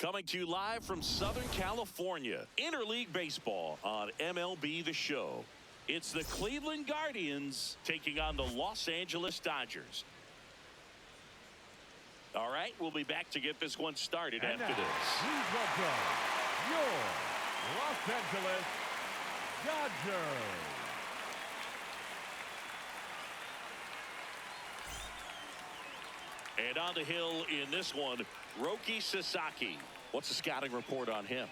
Coming to you live from Southern California, Interleague Baseball on MLB The Show. It's the Cleveland Guardians taking on the Los Angeles Dodgers. All right, we'll be back to get this one started and after this. Please welcome your Los Angeles Dodgers. And on the hill in this one, Roki Sasaki. What's the scouting report on him?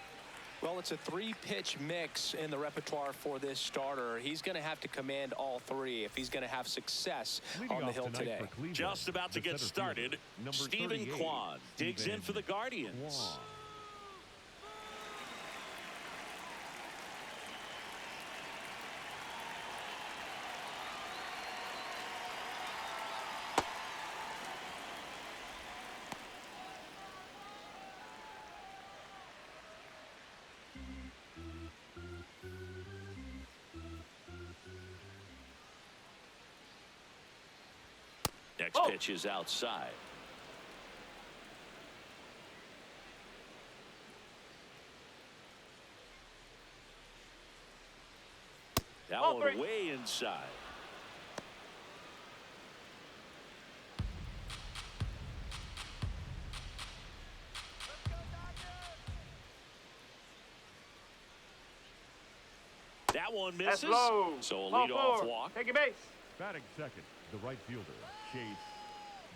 Well, it's a three-pitch mix in the repertoire for this starter. He's going to have to command all three if he's going to have success on the hill today. Just about to get started, Stephen Kwan digs in for the Guardians. Next pitch is outside. That one way inside. That one misses. So a leadoff walk. Take a base. Batting second, the right fielder, Chase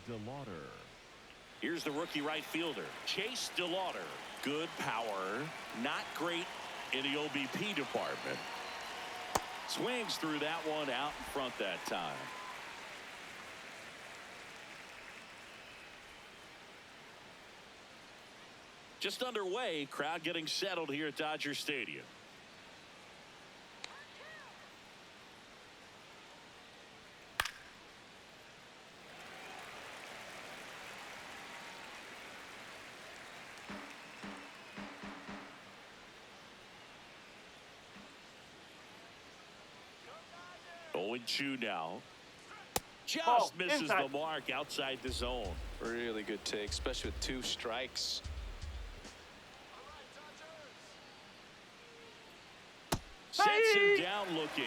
DeLauder. Here's the rookie right fielder, Chase DeLauder. Good power, not great in the OBP department. Swings through that one out in front that time. Just underway, crowd getting settled here at Dodger Stadium. Oh, 0-2 now. Just misses inside. the mark outside the zone. Really good take, especially with 2 strikes. Sets him down looking.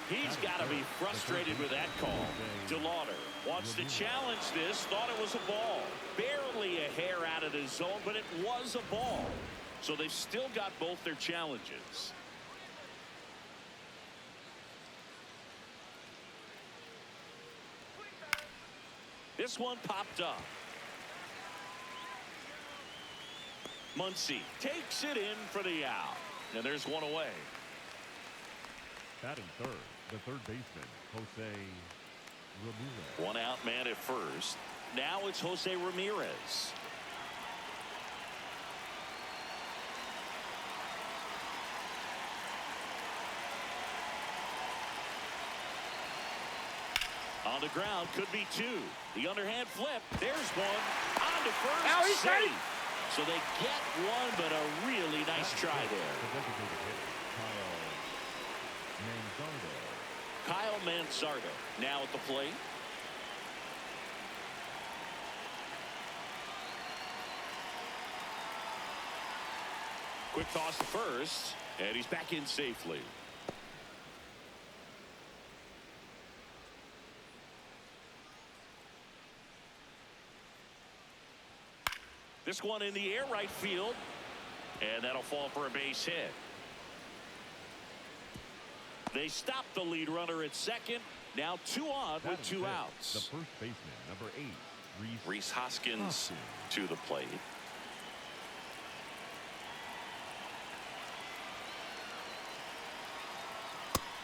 He's got to be frustrated with that call. DeLauder wants to challenge this. Thought it was a ball. Barely a hair out of the zone, but it was a ball. So they've still got both their challenges. This one popped up. Muncy takes it in for the out. And there's one away. Batting third, the third baseman, Jose Ramirez. One out man at first. Now it's Jose Ramirez. On the ground, could be 2. The underhand flip. There's one. On to first. Now he's safe. So they get one, but a really nice try there. Kyle Manzardo now at the plate. Quick toss to first, and he's back in safely. This one in the air right field, and that'll fall for a base hit. They stop the lead runner at second. Now 2 on with 2 outs. The first baseman, number 8, Rhys Hoskins to the plate.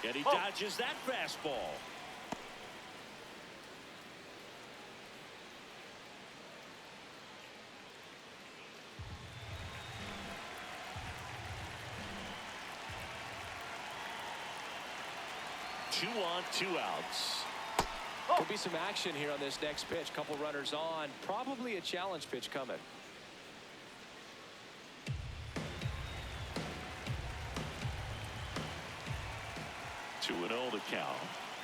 And he dodges that fastball. Two on, 2 outs. Could be some action here on this next pitch. Couple runners on. Probably a challenge pitch coming. 2-0 the count.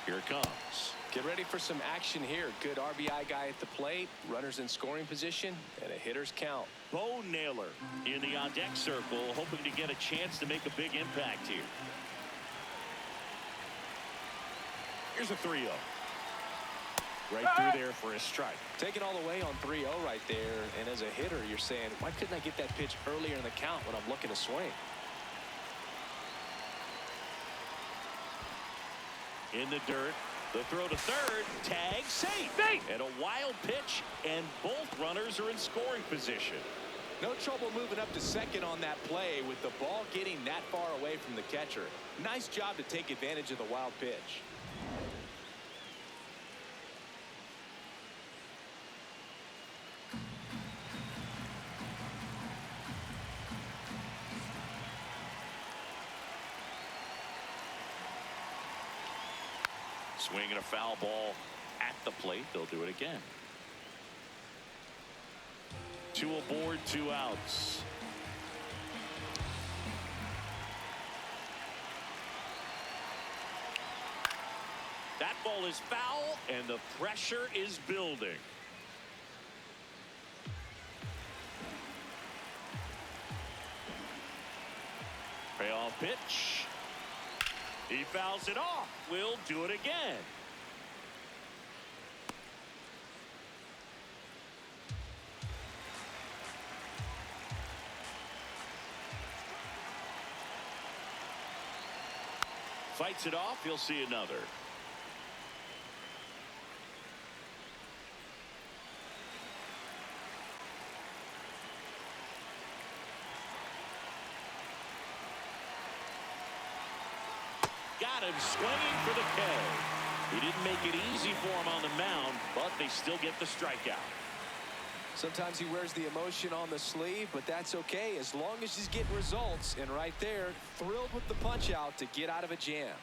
Here it comes. Get ready for some action here. Good RBI guy at the plate, runners in scoring position, and a hitter's count. Bo Naylor in the on-deck circle, hoping to get a chance to make a big impact here. Here's a 3-0. Right through there for a strike. Taking all the way on 3-0 right there. And as a hitter, you're saying, why couldn't I get that pitch earlier in the count when I'm looking to swing? In the dirt. The throw to third. Tag safe. And a wild pitch. And both runners are in scoring position. No trouble moving up to second on that play with the ball getting that far away from the catcher. Nice job to take advantage of the wild pitch. Swinging a foul ball at the plate. They'll do it again. 2 aboard, 2 outs. That ball is foul, and the pressure is building. Payoff pitch. He fouls it off. We'll do it again. Fights it off. He'll see another. Got him swinging for the K. He didn't make it easy for him on the mound, but they still get the strikeout. Sometimes he wears the emotion on the sleeve, but that's okay as long as he's getting results. And right there, thrilled with the punch out to get out of a jam.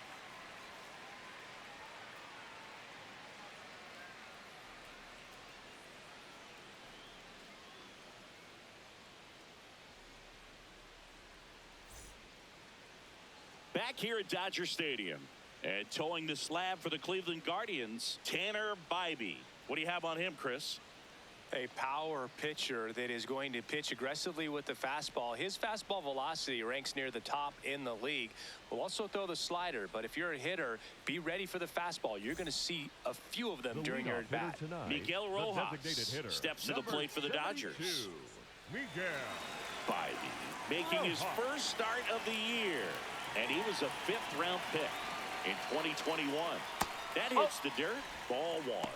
Back here at Dodger Stadium and towing the slab for the Cleveland Guardians, Tanner Bybee. What do you have on him, Chris? A power pitcher that is going to pitch aggressively with the fastball. His fastball velocity ranks near the top in the league. Will also throw the slider, but if you're a hitter, be ready for the fastball. You're going to see a few of them during your at-bat. Miguel Rojas steps to the plate for the Dodgers. Miguel Bybee making his first start of the year. And he was a 5th-round pick in 2021. That hits the dirt. Ball 1.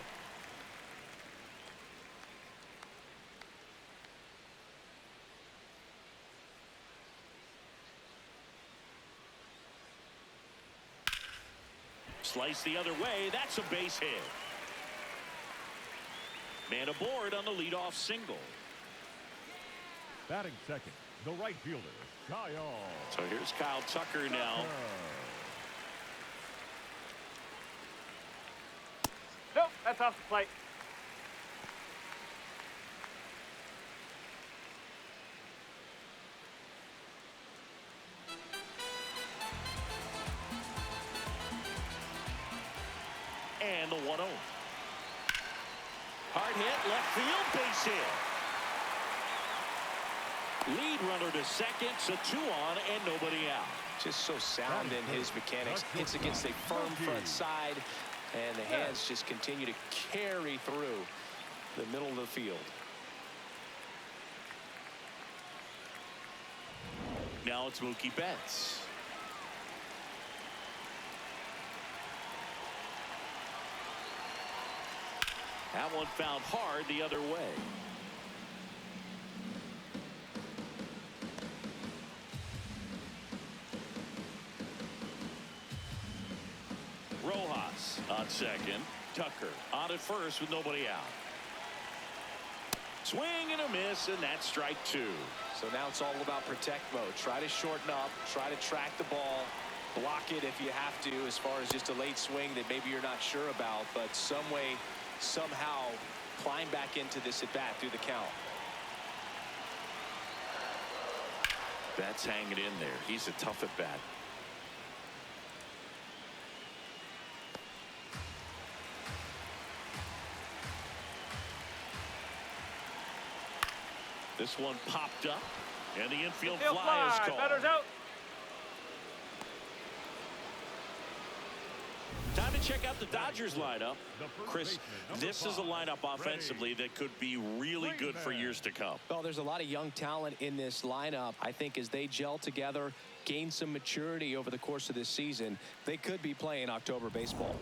Slice the other way. That's a base hit. Man aboard on the leadoff single. Batting second, the right fielder, Kyle. So here's Kyle Tucker now. Nope, that's off the plate. And the 1-0. Hard hit, left field, base hit. Lead runner to second, so 2 on and nobody out. Just so sound in his mechanics. Hits against a firm front side, and the hands just continue to carry through the middle of the field. Now it's Mookie Betts. That one found hard the other way. Rojas on second. Tucker on at first with nobody out. Swing and a miss, and that's strike 2. So now it's all about protect mode. Try to shorten up, try to track the ball, block it if you have to, as far as just a late swing that maybe you're not sure about, but some way, somehow climb back into this at bat through the count. Betts hanging in there. He's a tough at bat. This one popped up, and the infield fly is called. Batter's out. Time to check out the Dodgers lineup. Chris, this is a lineup offensively that could be really good for years to come. Well, there's a lot of young talent in this lineup. I think as they gel together, gain some maturity over the course of this season, they could be playing October baseball.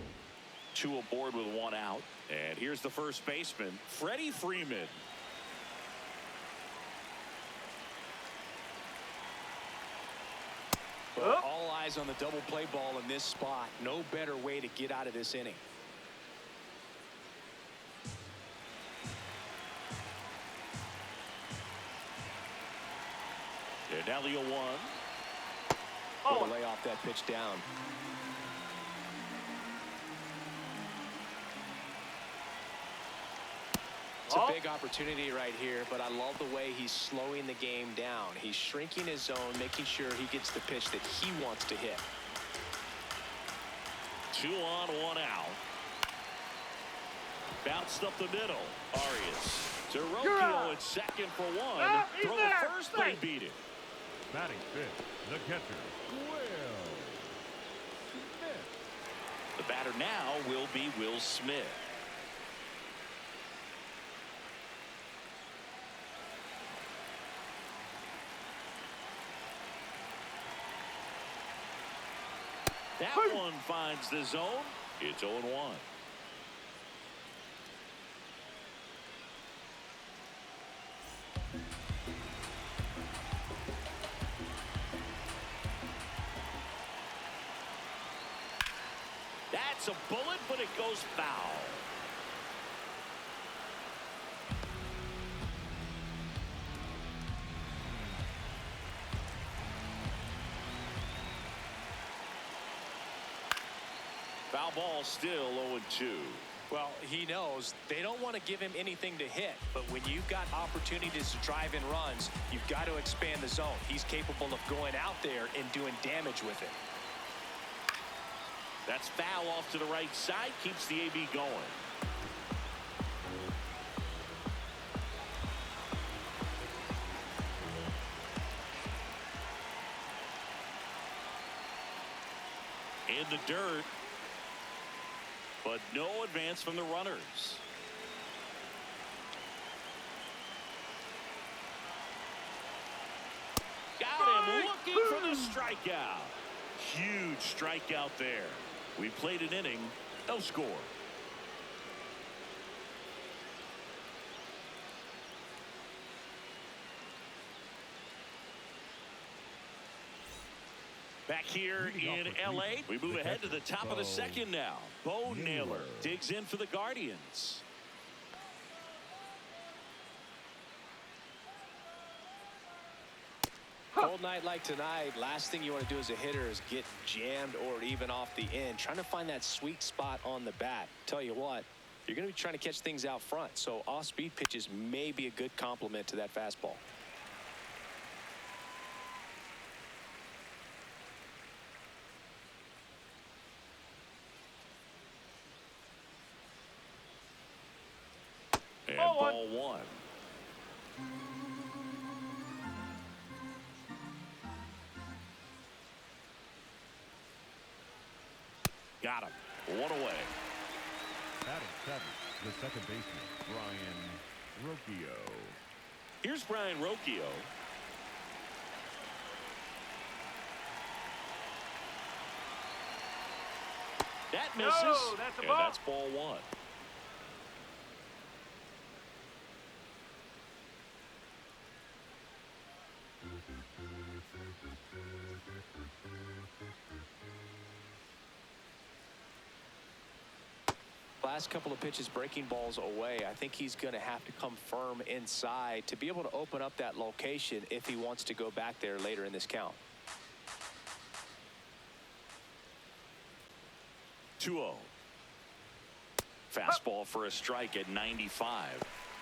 2 aboard with 1 out. And here's the first baseman, Freddie Freeman. Well, all eyes on the double play ball in this spot. No better way to get out of this inning. And now the 0-1. Will lay off that pitch down. It's a big opportunity right here, but I love the way he's slowing the game down. He's shrinking his zone, making sure he gets the pitch that he wants to hit. 2 on, 1 out. Bounced up the middle. Arias to Rocchio at second for 1. Throw the first, but he beat it. Batting fifth, the catcher, Will Smith. The batter now will be Will Smith. That one finds the zone. It's 0-1. That's a bullet, but it goes foul. Foul ball, still 0-2. Well, he knows they don't want to give him anything to hit, but when you've got opportunities to drive in runs, you've got to expand the zone. He's capable of going out there and doing damage with it. That's foul off to the right side, keeps the AB going. In the dirt, but no advance from the runners. Got him looking for the strikeout. Huge strikeout there. We played an inning, no score. Back here in L.A., we move ahead to the top of the second now. Bo Naylor digs in for the Guardians. Cold night like tonight, last thing you want to do as a hitter is get jammed or even off the end. Trying to find that sweet spot on the bat. Tell you what, you're going to be trying to catch things out front, so off-speed pitches may be a good complement to that fastball. And ball 1. Got him. 1 away. Batting seventh, the second baseman, Brian Rocchio. Here's Brian Rocchio. That misses. No, that's a and ball. that's ball 1. Last couple of pitches breaking balls away. I think he's going to have to come firm inside to be able to open up that location if he wants to go back there later in this count. 2-0. Fastball for a strike at 95.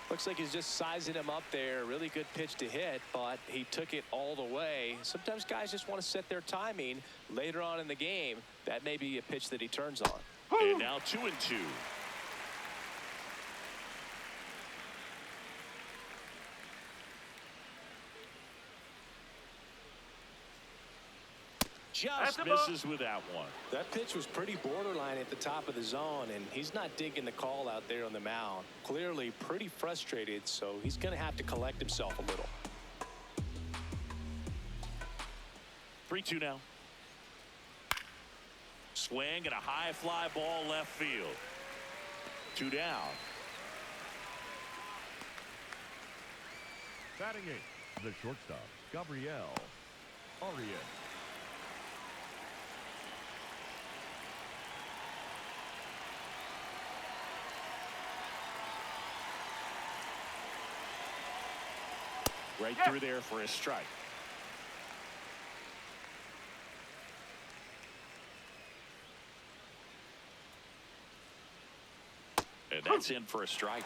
Looks like he's just sizing him up there. Really good pitch to hit, but he took it all the way. Sometimes guys just want to set their timing later on in the game. That may be a pitch that he turns on. And now 2-2. Just misses with that one. That pitch was pretty borderline at the top of the zone, and he's not digging the call out there on the mound. Clearly pretty frustrated, so he's going to have to collect himself a little. 3-2 now. Swing and a high fly ball left field. 2 down. Batting eighth, the shortstop, Gabriel Arias. Right through there for a strike. And that's in for a strike.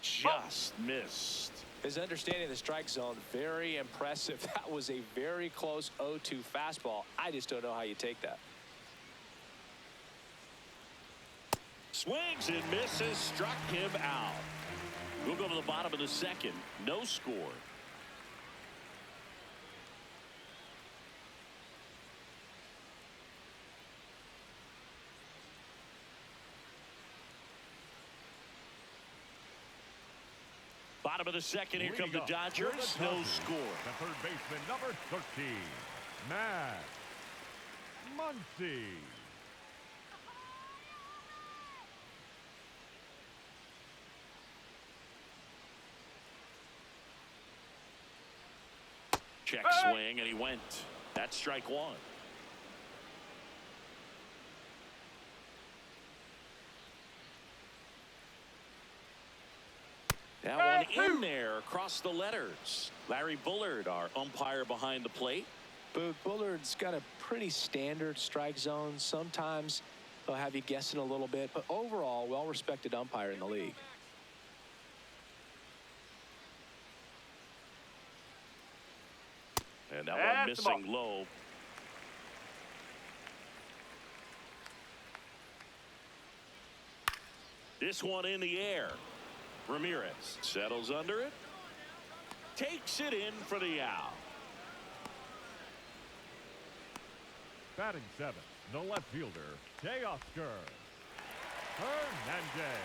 Just missed. His understanding of the strike zone, very impressive. That was a very close 0-2 fastball. I just don't know how you take that. Swings and misses, struck him out. We'll go to the bottom of the second. No score. Bottom of the second, here come the Dodgers. No score. The third baseman, number 13, Matt Muncy. Check swing, and he went. That's strike one. That one in there across the letters. Larry Bullard, our umpire behind the plate. But Bullard's got a pretty standard strike zone. Sometimes they'll have you guessing a little bit, but overall, well-respected umpire in the league. And that one missing low. This one in the air. Ramirez settles under it. Takes it in for the out. Batting seventh, the left fielder, Teoscar Hernandez.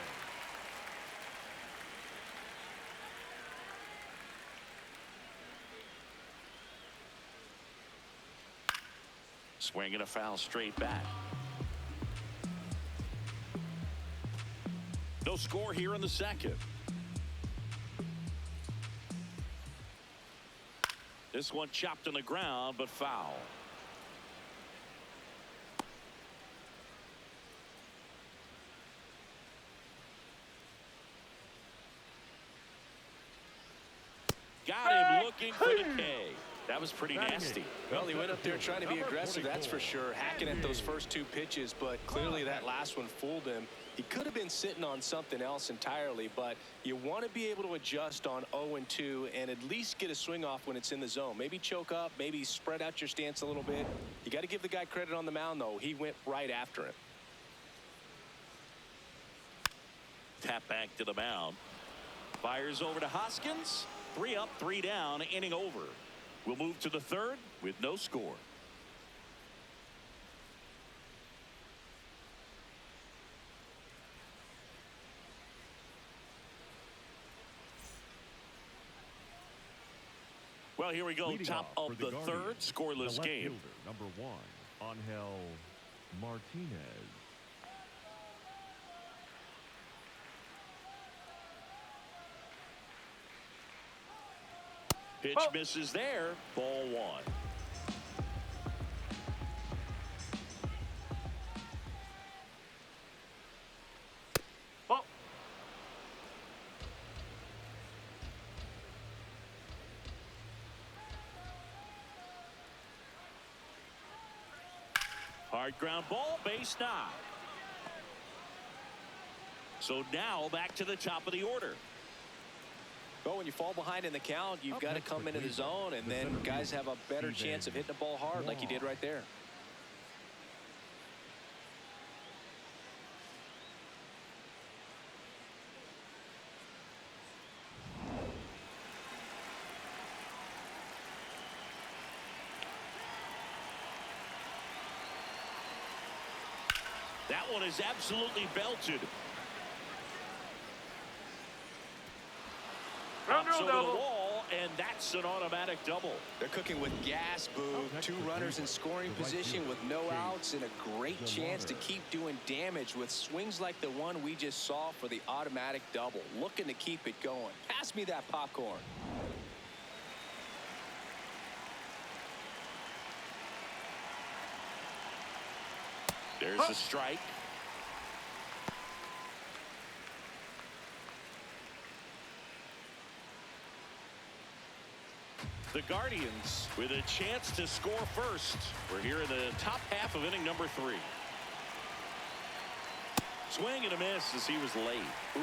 Swinging a foul straight back. No score here in the second. This one chopped on the ground, but foul. Got him looking for the K. That was pretty nasty. Well, he went up there trying to be aggressive, that's for sure, hacking at those first two pitches, but clearly that last one fooled him. He could have been sitting on something else entirely, but you want to be able to adjust on 0-2 and at least get a swing off when it's in the zone. Maybe choke up, maybe spread out your stance a little bit. You got to give the guy credit on the mound, though. He went right after him. Tap back to the mound. Fires over to Hoskins. 3 up, 3 down, inning over. We'll move to the third with no score. Well, here we go. Leading Top off of for the the third, Guardians, scoreless the left game. fielder, number 1, Angel Martinez. Pitch misses there. Ball 1. Hard ground ball, base knock. So now back to the top of the order. Well, when you fall behind in the count, you've got to come into the zone, and then guys have a better chance of hitting the ball hard like you did right there. That one is absolutely belted. Pops over the wall, and that's an automatic double. They're cooking with gas, Boog. Two runners in scoring position with no outs and a great chance to keep doing damage with swings like the one we just saw for the automatic double. Looking to keep it going. Pass me that popcorn. There's a strike. The Guardians with a chance to score first. We're here in the top half of inning number 3. Swing and a miss as he was late. Ooh,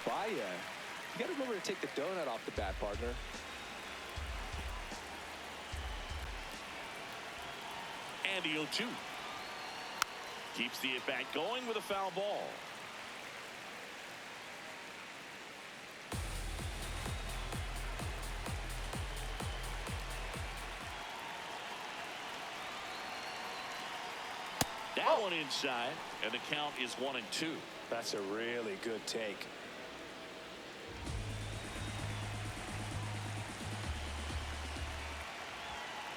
Baya. You got to remember to take the donut off the bat, partner. And the 0-2. Keeps the at-bat going with a foul ball. That one inside, and the count is 1-2. That's a really good take.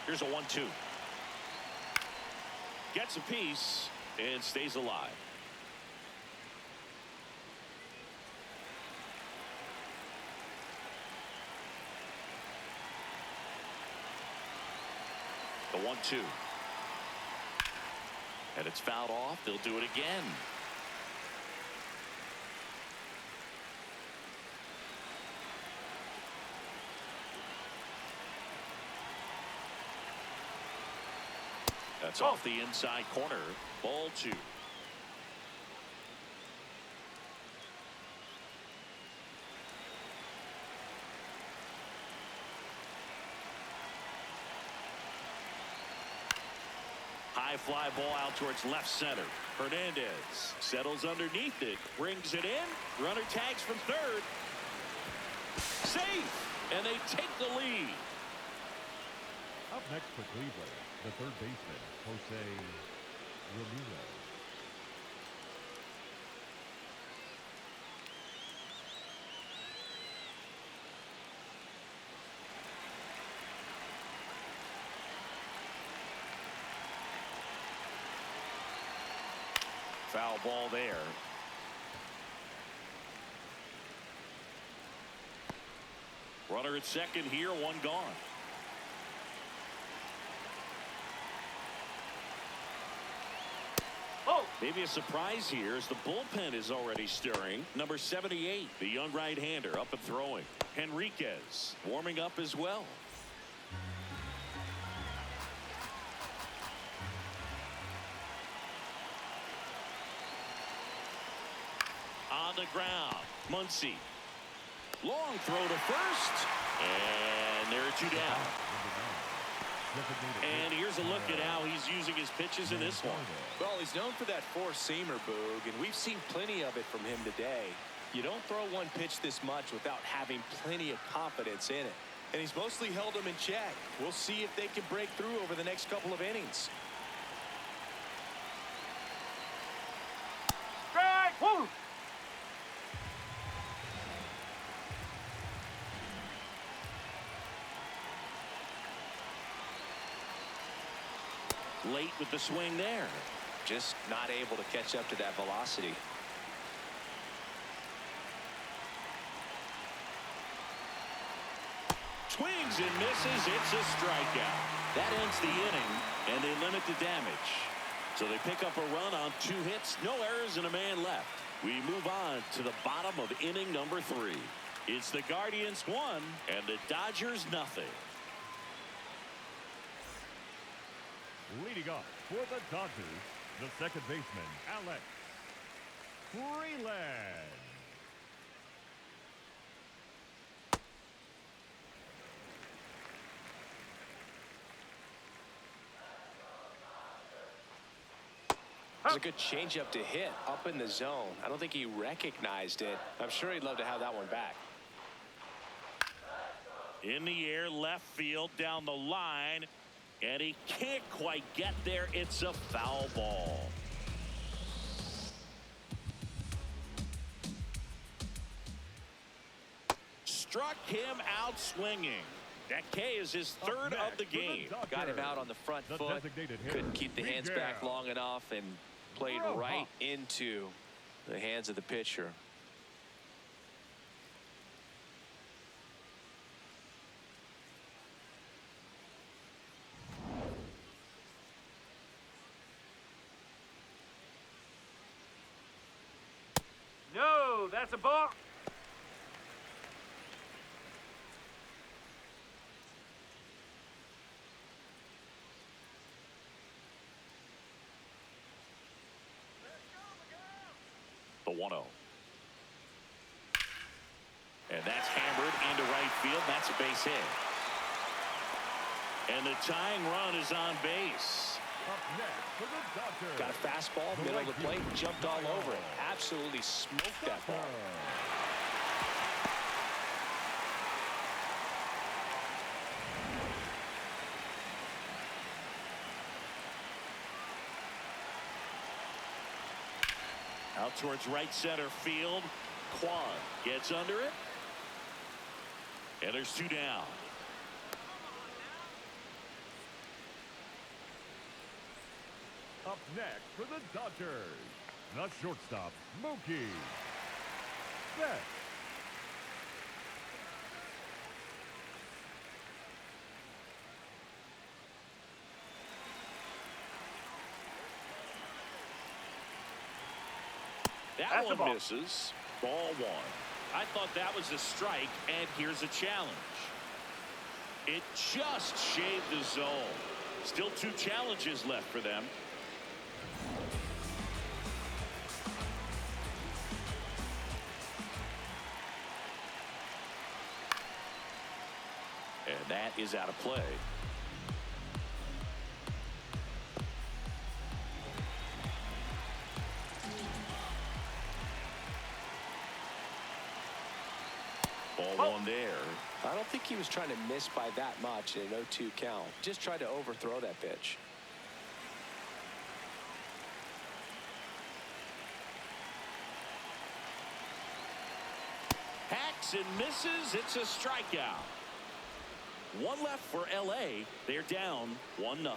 Here's a 1-2. Gets a piece and stays alive. The 1-2. And it's fouled off. They'll do it again. That's off the inside corner. Ball 2. High fly ball out towards left center. Hernandez settles underneath it, brings it in. Runner tags from third. Safe, and they take the lead. Up next for Cleveland, the third baseman, Jose Ramirez. Foul ball there. Runner at second here, one gone. Maybe a surprise here as the bullpen is already stirring. Number 78, the young right-hander, up and throwing. Henriquez warming up as well. On the ground, Muncy. Long throw to first. And there are 2 down. And here's a look at how he's using his pitches in this one. Well, he's known for that four-seamer, Boog, and we've seen plenty of it from him today. You don't throw one pitch this much without having plenty of confidence in it. And he's mostly held them in check. We'll see if they can break through over the next couple of innings. Strike! Woo! Late with the swing there. Just not able to catch up to that velocity. Swings and misses. It's a strikeout. That ends the inning, and they limit the damage. So they pick up a run on 2 hits, no errors, and a man left. We move on to the bottom of inning number 3. It's the Guardians 1 and the Dodgers nothing. Leading up for the Dodgers, the second baseman, Alex Freeland. It's a good changeup to hit up in the zone. I don't think he recognized it. I'm sure he'd love to have that one back. In the air, left field, down the line. And he can't quite get there. It's a foul ball. struck him out swinging. That K is his third of the game. Got him out on the front foot. Couldn't keep the hands back long enough and played right into the hands of the pitcher. No, that's a ball. The 1-0. And that's hammered into right field. That's a base hit. And the tying run is on base. Up next for the Dodgers. Got a fastball, middle of the plate, jumped all over it. Absolutely smoked that ball. Out towards right center field. Quan gets under it. And there's 2 down. Up next for the Dodgers, the shortstop, Mookie Betts. That one misses. Ball 1. I thought that was a strike, and here's a challenge. It just shaved the zone. Still 2 challenges left for them. And that is out of play. Ball 1 there. I don't think he was trying to miss by that much in an 0-2 count. Just tried to overthrow that pitch. Hacks and misses. It's a strikeout. 1 left for LA. They're down 1-0.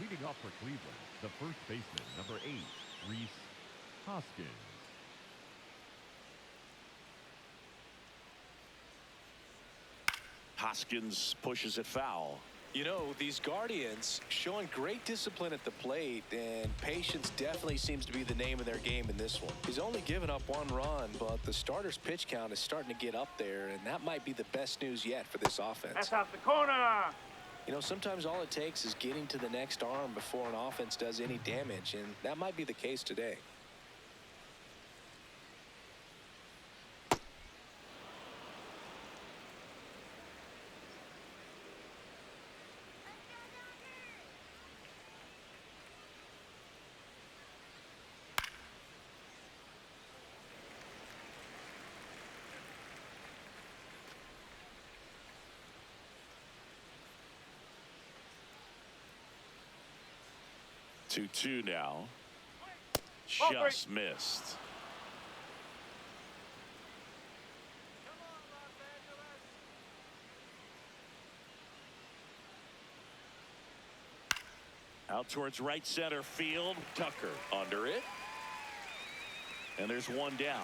Leading off for Cleveland, the first baseman, number 8, Rhys Hoskins. Hoskins pushes it foul. You know, these Guardians showing great discipline at the plate, and patience definitely seems to be the name of their game in this one. He's only given up 1 run, but the starter's pitch count is starting to get up there, and that might be the best news yet for this offense. That's off the corner. You know, sometimes all it takes is getting to the next arm before an offense does any damage, and that might be the case today. Two now. Oh, Just missed. Out towards right center field. Tucker under it. And there's 1 down.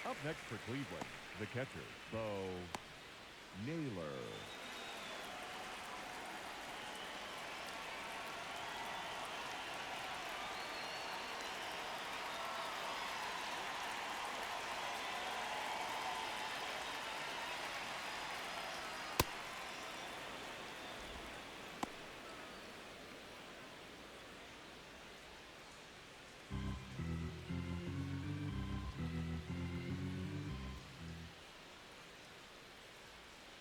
Up next for Cleveland, the catcher, Bo Naylor.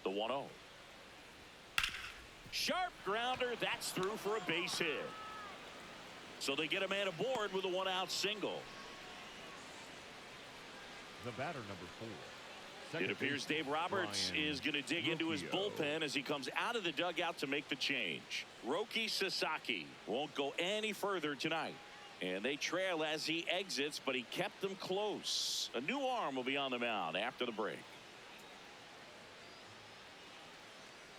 The 1-0. Sharp grounder. That's through for a base hit. So they get a man aboard with a 1-out single. The batter, number 4, second It appears baseman, Dave Roberts Brian is going to dig into his Rocchio. bullpen as he comes out of the dugout to make the change. Roki Sasaki won't go any further tonight. And they trail as he exits, but he kept them close. A new arm will be on the mound after the break.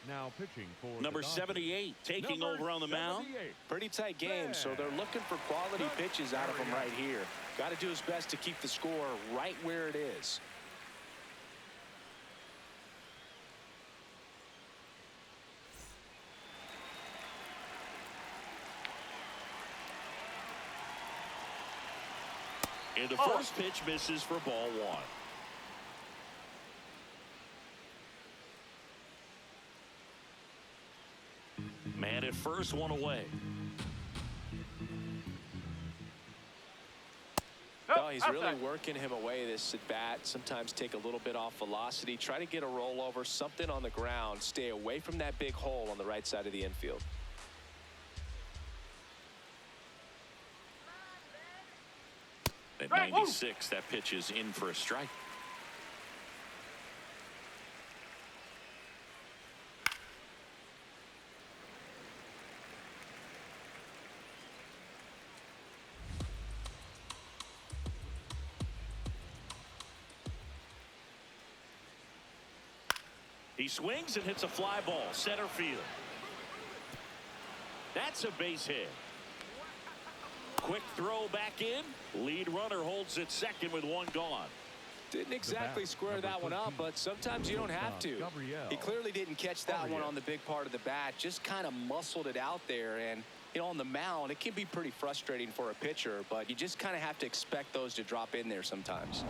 Now pitching for Number the Dodgers, 78 taking number over on the mound. 78. Pretty tight game, so they're looking for quality pitches out of him right here. Got to do his best to keep the score right where it is. And the first pitch misses for ball one. Man at first, one away. Oh, he's really working him away this at bat. Sometimes take a little bit off velocity. Try to get a rollover, something on the ground. Stay away from that big hole on the right side of the infield. At 96, that pitch is in for a strike. He swings and hits a fly ball center field. That's a base hit. Quick throw back in. Lead runner holds it second with one gone. Didn't exactly square that one up, but sometimes you don't have to. He clearly didn't catch that one on the big part of the bat. Just kind of muscled it out there. And, you know, on the mound, it can be pretty frustrating for a pitcher, but you just kind of have to expect those to drop in there sometimes.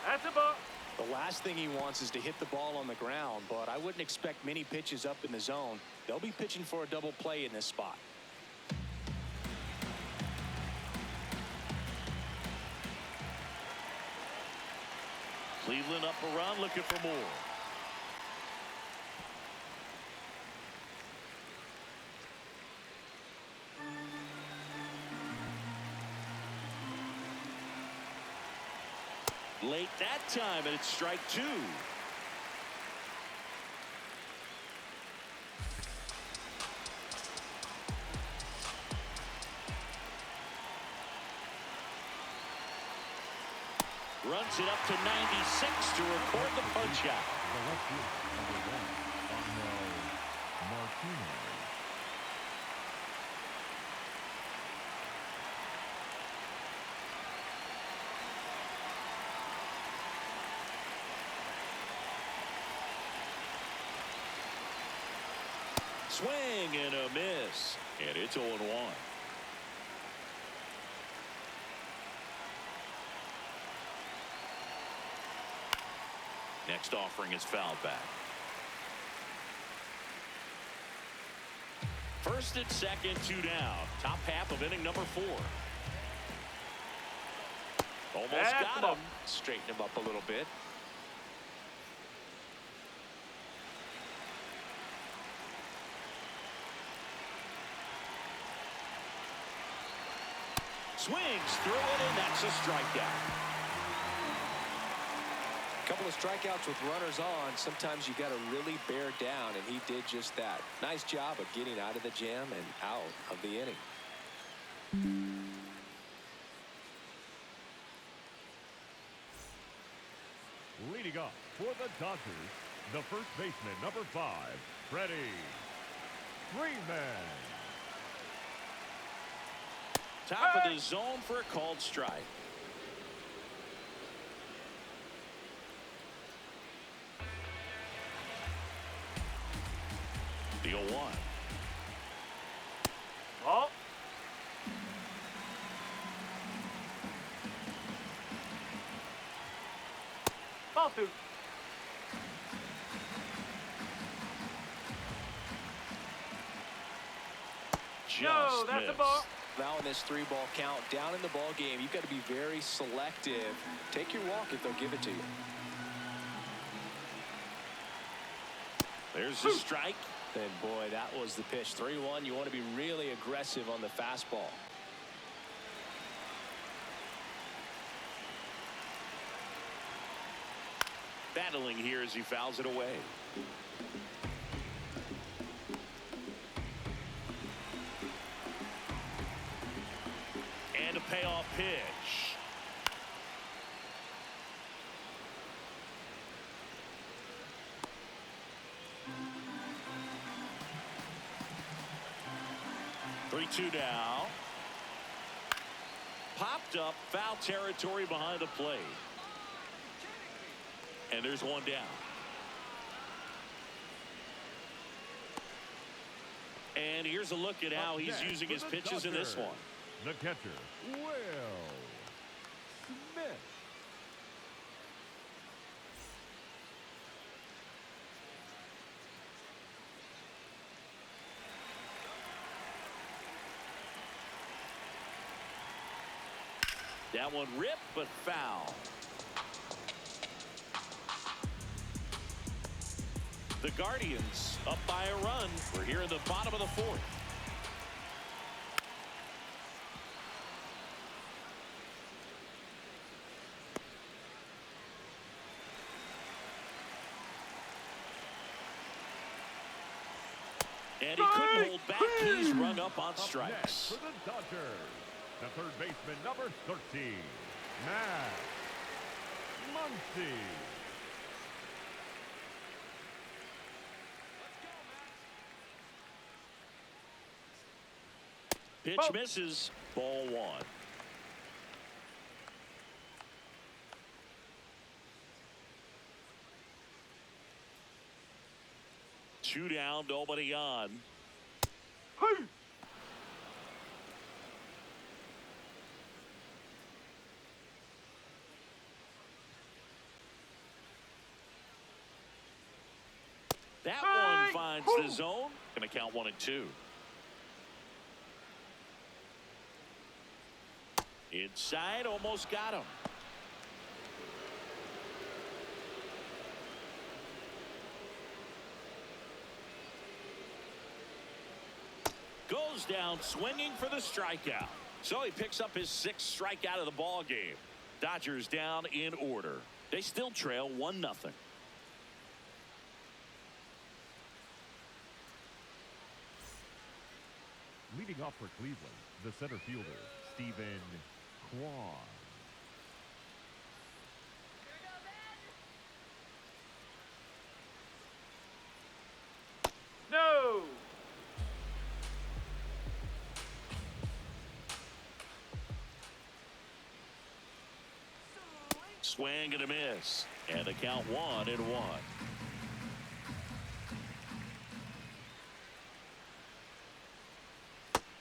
That's a ball. The last thing he wants is to hit the ball on the ground, but I wouldn't expect many pitches up in the zone. They'll be pitching for a double play in this spot. Cleveland up a run, looking for more. Late that time, and it's strike two. Runs it up to 96 to record the punch out. The left field, number 1, Angel Martinez. Swing and a miss, and it's 0-1. Next offering is fouled back. First and second, 2 down. Top half of inning number 4. Almost got him. Straighten him up a little bit. Swings through it, and that's a strikeout. A couple of strikeouts with runners on. Sometimes you got to really bear down, and he did just that. Nice job of getting out of the jam and out of the inning. Leading up for the Dodgers, the first baseman, number 5, Freddie Freeman. Top of the zone for a called strike. The 0-1. Ball. Ball 2. No, that's a ball. Now in this 3-ball count, down in the ball game, you've got to be very selective. Take your walk if they'll give it to you. There's the strike. And boy, that was the pitch. 3-1. You want to be really aggressive on the fastball. battling here as he fouls it away. And a payoff pitch. Three-two now. Popped up, foul territory behind the plate. And there's one down. And here's a look at how he's using his pitches in this one. The catcher, Will Smith. That one ripped, but foul. The Guardians up by a run. We're here in the bottom of the fourth. And he couldn't hold back. He's rung up on strikes. Next for the Dodgers, the third baseman, number 13, Matt Muncy. Pitch misses. Ball one. Two down, nobody on. Hey. That one finds the zone. Going to count 1-2. Inside, almost got him. Goes down swinging for the strikeout. So he picks up his 6th strikeout of the ball game. Dodgers down in order. They still trail 1-0. Leading off for Cleveland, the center fielder, Stephen Kwan. No. Swing and a miss. And the count 1-1.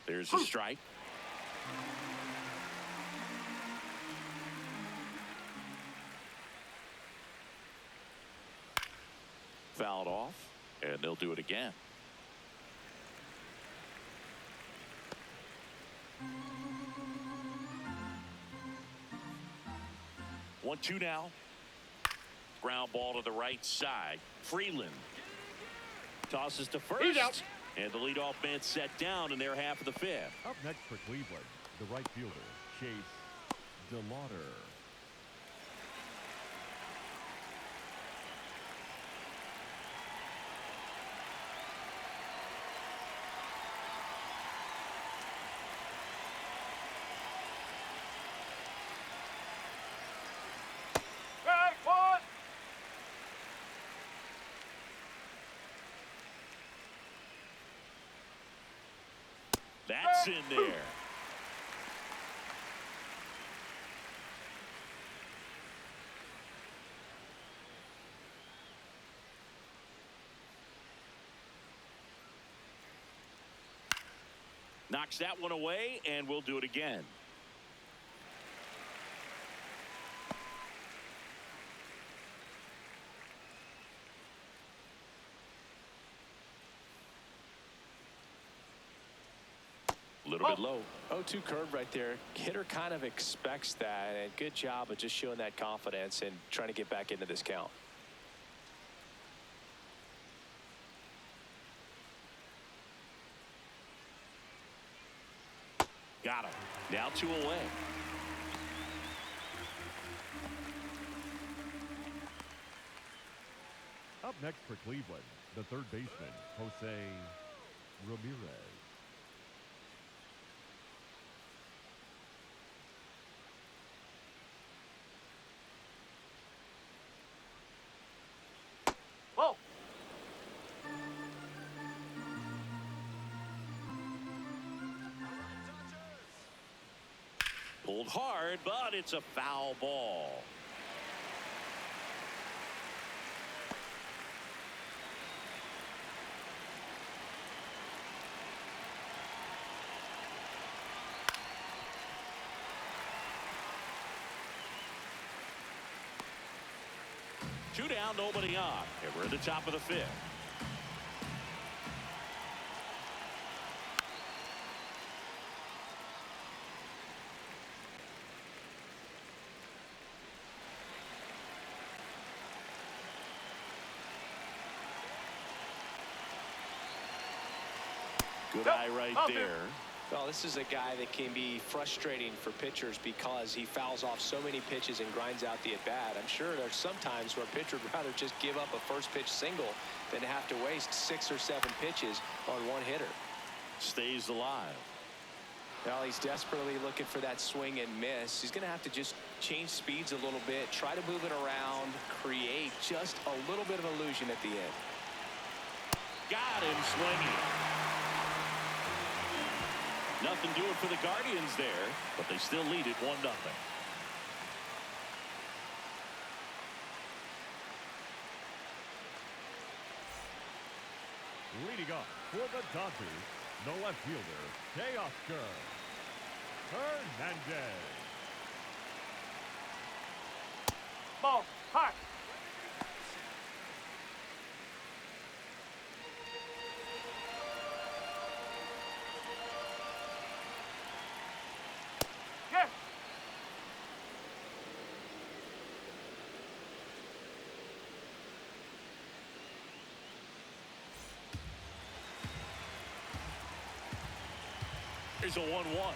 There's a strike. Fouled off, and they'll do it again. One-two now. Ground ball to the right side. Freeland tosses to first. He's out. And the leadoff man set down in their half of the 5th. Up next for Cleveland, the right fielder, Chase DeLauder. Strike one. That's in there. Knocks that one away, and we'll do it again. A little bit low. 0-2 curve right there. Hitter kind of expects that, and good job of just showing that confidence and trying to get back into this count. Got him. Now 2 away. Up next for Cleveland, the third baseman, Jose Ramirez. Whoa. Pulled hard, but it's a foul ball. Two down, nobody on. And we're at the top of the fifth. Good eye right there. Well, this is a guy that can be frustrating for pitchers because he fouls off so many pitches and grinds out the at-bat. I'm sure there's some times where a pitcher would rather just give up a first pitch single than have to waste 6 or 7 pitches on one hitter. Stays alive. Well, he's desperately looking for that swing and miss. He's going to have to just change speeds a little bit, try to move it around, create just a little bit of illusion at the end. Got him swinging. Nothing doing for the Guardians there, but they still lead it 1-0. Leading up for the Dodgers, the left fielder, Teoscar Hernandez. Ball. High. Yes. Here's a 1-1.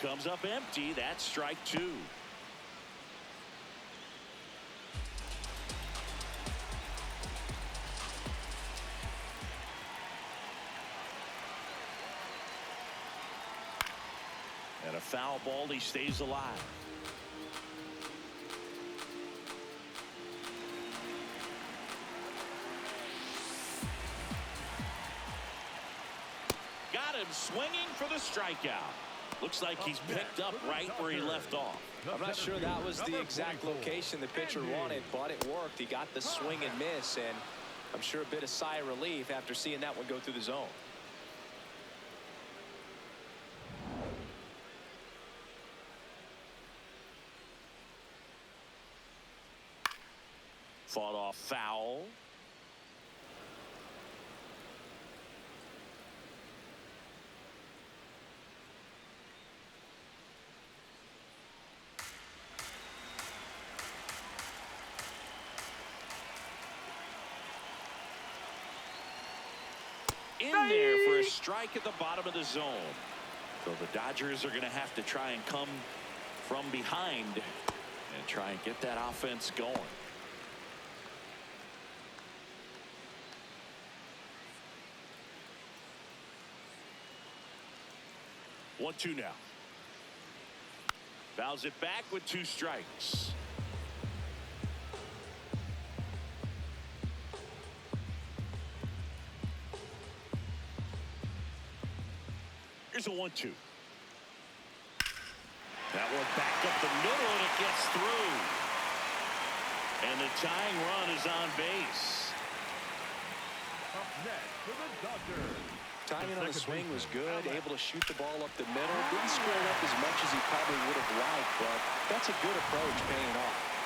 Comes up empty. That's strike 2. And a foul ball. He stays alive. Got him swinging for the strikeout. Looks like he's picked up right where he left off. I'm not sure that was the exact location the pitcher wanted, but it worked. He got the swing and miss, and I'm sure a bit of sigh of relief after seeing that one go through the zone. Fought off foul. In there for a strike at the bottom of the zone. So the Dodgers are going to have to try and come from behind and try and get that offense going. 1-2 now. Fouls it back with 2 strikes. Here's a 1-2. That one back up the middle, and it gets through. And the tying run is on base. Up next for the Dodgers. Timing on the swing was good, able to shoot the ball up the middle. Didn't square it up as much as he probably would have liked, but that's a good approach paying off.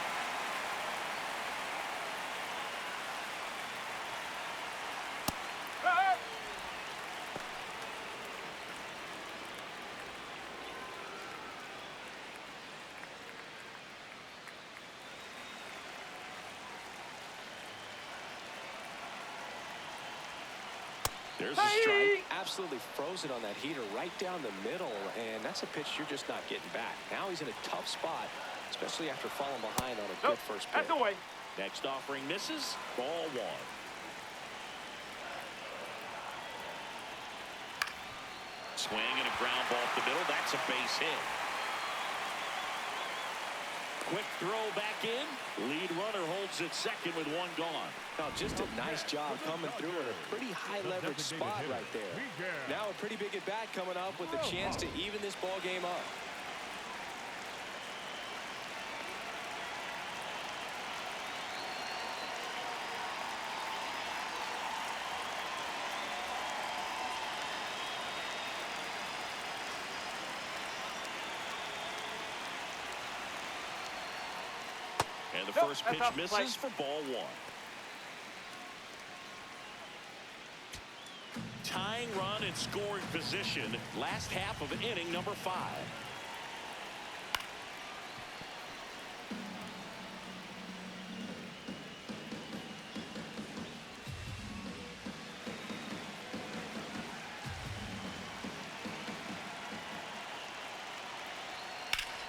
There's a strike. Absolutely frozen on that heater right down the middle, and that's a pitch you're just not getting back. Now he's in a tough spot, especially after falling behind on a good first pitch. That's away. Next offering misses. Ball one. Swing and a ground ball up the middle. That's a base hit. Quick throw back in. Lead runner holds at second with one gone. Now just a nice job coming through in a pretty high leverage spot right there. Now a pretty big at bat coming up with a chance to even this ball game up. And the first pitch misses for ball one. Tying run in scoring position. Last half of inning number 5.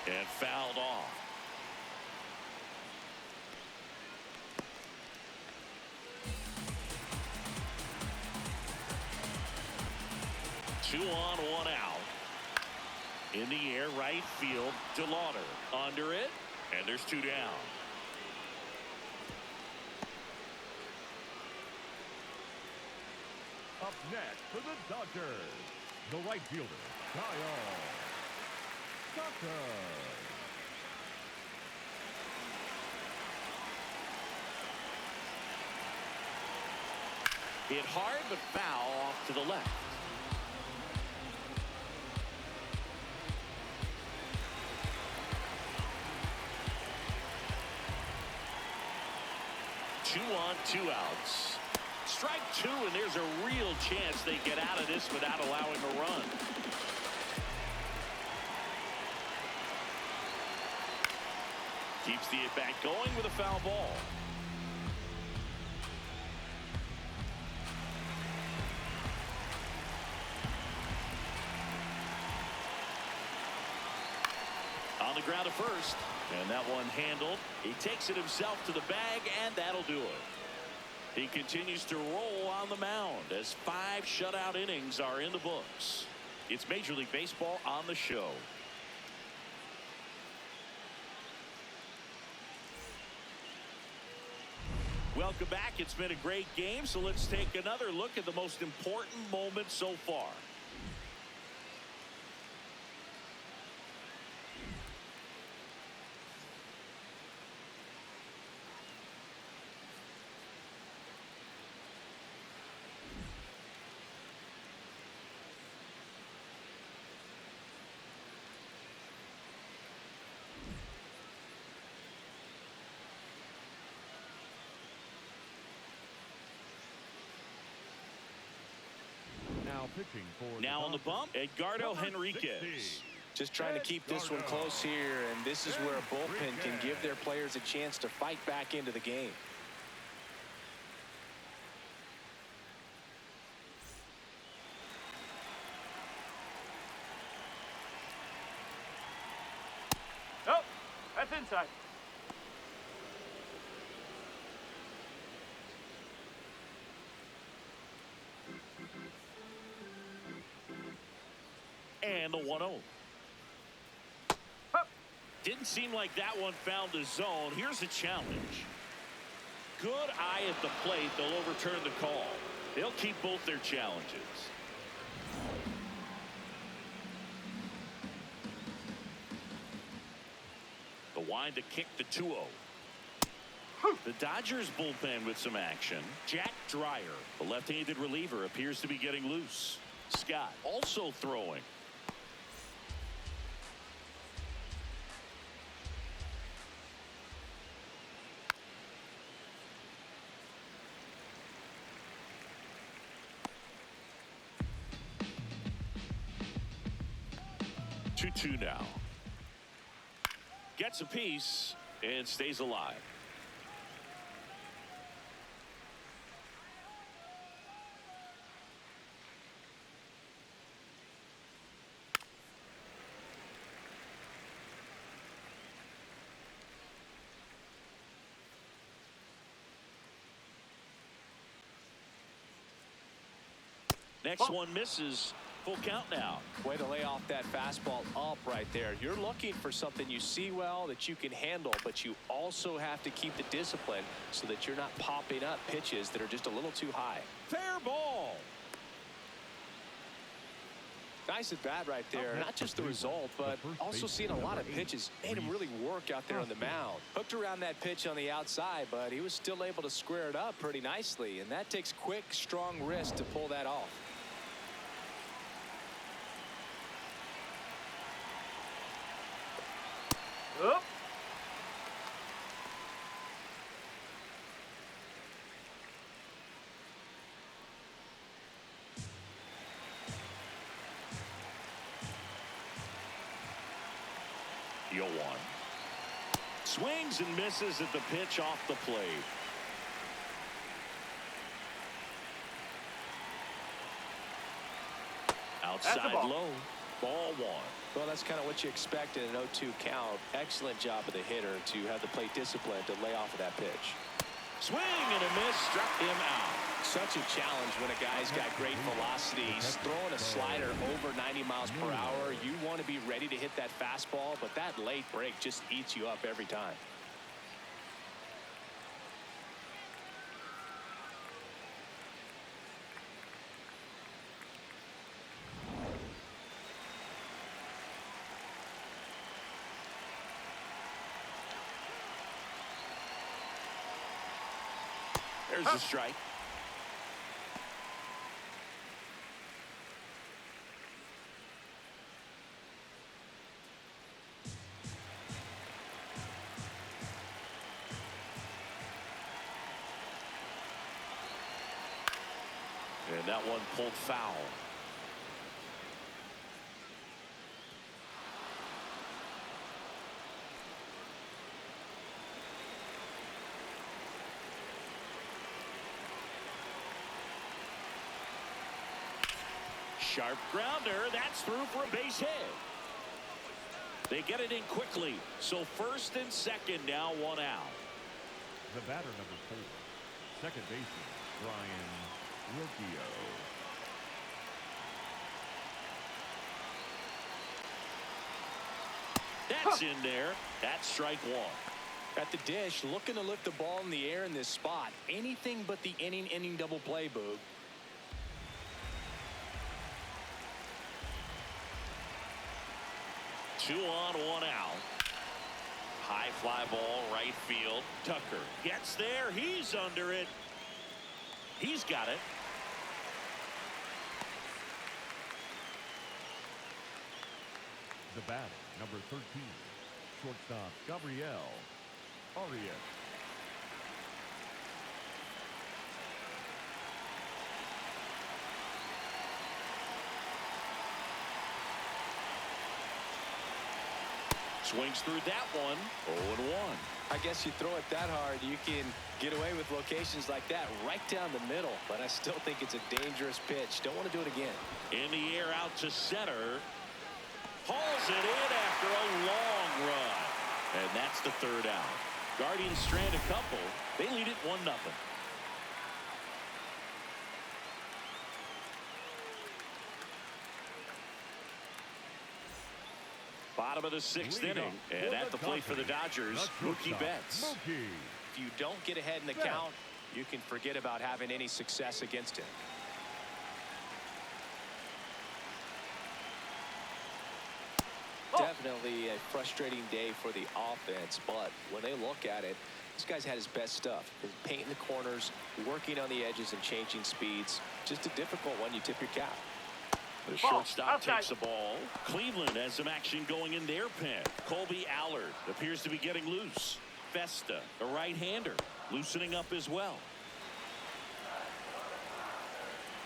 And fouled off. Two on, one out. In the air, right field, DeLauder under it, and there's 2 down. Up next for the Dodgers, the right fielder, Kyle Tucker. Hit hard, but foul off to the left. Two on, 2 outs. Strike 2, and there's a real chance they get out of this without allowing a run. Keeps the at-bat going with a foul ball. On the ground to first, and that one handled. He takes it himself to the bag, and that'll do it. He continues to roll on the mound as 5 shutout innings are in the books. It's Major League Baseball on the show. Welcome back. It's been a great game, so let's take another look at the most important moment so far. Pitching for Now on the bump, Edgardo Henriquez. Just trying to keep this one close here, and this is where a bullpen can give their players a chance to fight back into the game. Nope, that's inside. And the 1-0. Didn't seem like that one found the zone. Here's a challenge. Good eye at the plate. They'll overturn the call. They'll keep both their challenges. The wind to kick the 2-0. The Dodgers bullpen with some action. Jack Dreyer, the left-handed reliever, appears to be getting loose. Scott also throwing. Two now. Gets a piece and stays alive. Next one misses. Full count now. Way to lay off that fastball up right there. You're looking for something you see well that you can handle, but you also have to keep the discipline so that you're not popping up pitches that are just a little too high. Fair ball. Nice at bat right there. Not just the result, but also seeing a lot of pitches made him really work out there on the mound. Hooked around that pitch on the outside, but he was still able to square it up pretty nicely, and that takes quick, strong wrist to pull that off. Up. Yo one. Swings and misses at the pitch off the plate. Outside low. Ball one. Well, that's kind of what you expect in an 0-2 count. Excellent job of the hitter to have the plate discipline to lay off of that pitch. Swing and a miss, struck him out. Such a challenge when a guy's got great velocity. He's throwing a slider over 90 miles per hour. You want to be ready to hit that fastball, but that late break just eats you up every time. There's a strike. And that one pulled foul. Sharp grounder. That's through for a base hit. They get it in quickly. So first and second now, one out. The batter, number 4, second baseman, Brian Rocchio. That's in there. That's strike one. At the dish, looking to lift the ball in the air in this spot. Anything but the inning double play, Boog. Two on, one out. High fly ball, right field. Tucker gets there. He's under it. He's got it. The batter, number 13, shortstop, Gabriel Arias. Swings through that one. 0-1. I guess you throw it that hard, you can get away with locations like that right down the middle. But I still think it's a dangerous pitch. Don't want to do it again. In the air out to center. Hauls it in after a long run. And that's the third out. Guardians strand a couple. They lead it 1-0. Bottom of the 6th inning, and at the plate for the Dodgers, Mookie Betts. If you don't get ahead in the count, you can forget about having any success against him. Definitely a frustrating day for the offense, but when they look at it, this guy's had his best stuff. Painting the corners, working on the edges and changing speeds. Just a difficult one. You tip your cap. The shortstop takes the ball. Cleveland has some action going in their pen. Colby Allard appears to be getting loose. Festa, a right-hander, loosening up as well.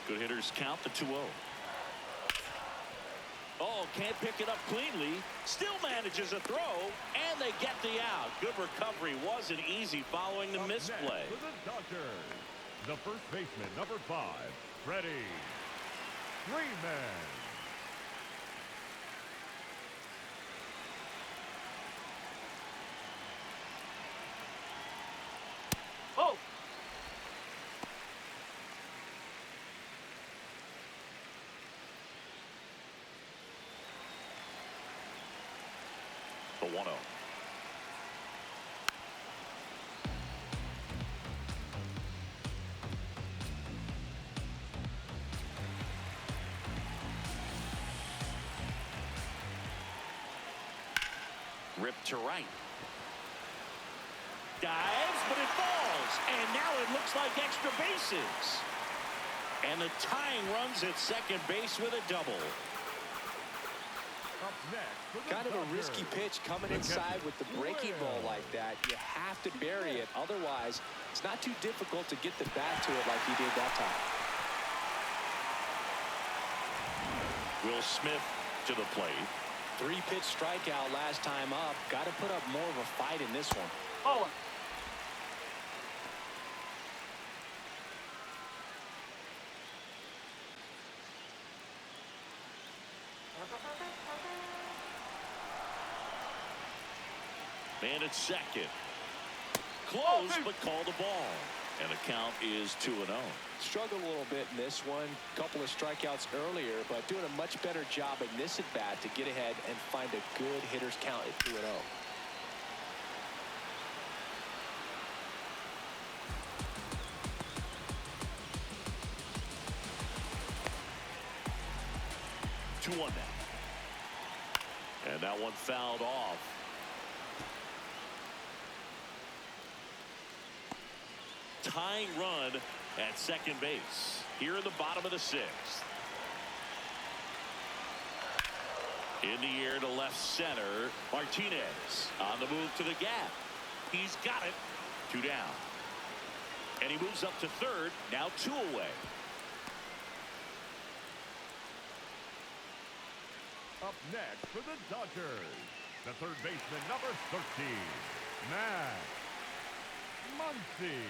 Good hitters count the 2-0. Oh, can't pick it up cleanly. Still manages a throw, and they get the out. Good recovery. Wasn't easy following the misplay. For the Dodgers, the first baseman, number 5, Freddie Freeman. The 1-0. Ripped to right. Dives, but it falls. And now it looks like extra bases. And the tying runs at second base with a double. Up next for the Kind of a Dodgers, risky pitch coming the inside catcher, with the breaking ball like that. You have to bury it. Otherwise, it's not too difficult to get the bat to it like he did that time. Will Smith to the plate. 3-pitch strikeout last time up. Got to put up more of a fight in this one. Bowling. Man at second. Close, but call the ball. And the count is 2-0. Struggled a little bit in this one. Couple of strikeouts earlier, but doing a much better job in this at bat to get ahead and find a good hitter's count at 2-0. Two-one now. And that one fouled off. Tying run at second base here in the bottom of the 6th. In the air to left center. Martinez on the move to the gap. He's got it. 2 down. And he moves up to third. Now 2 away. Up next for the Dodgers, the third baseman, number 13, Matt Muncy.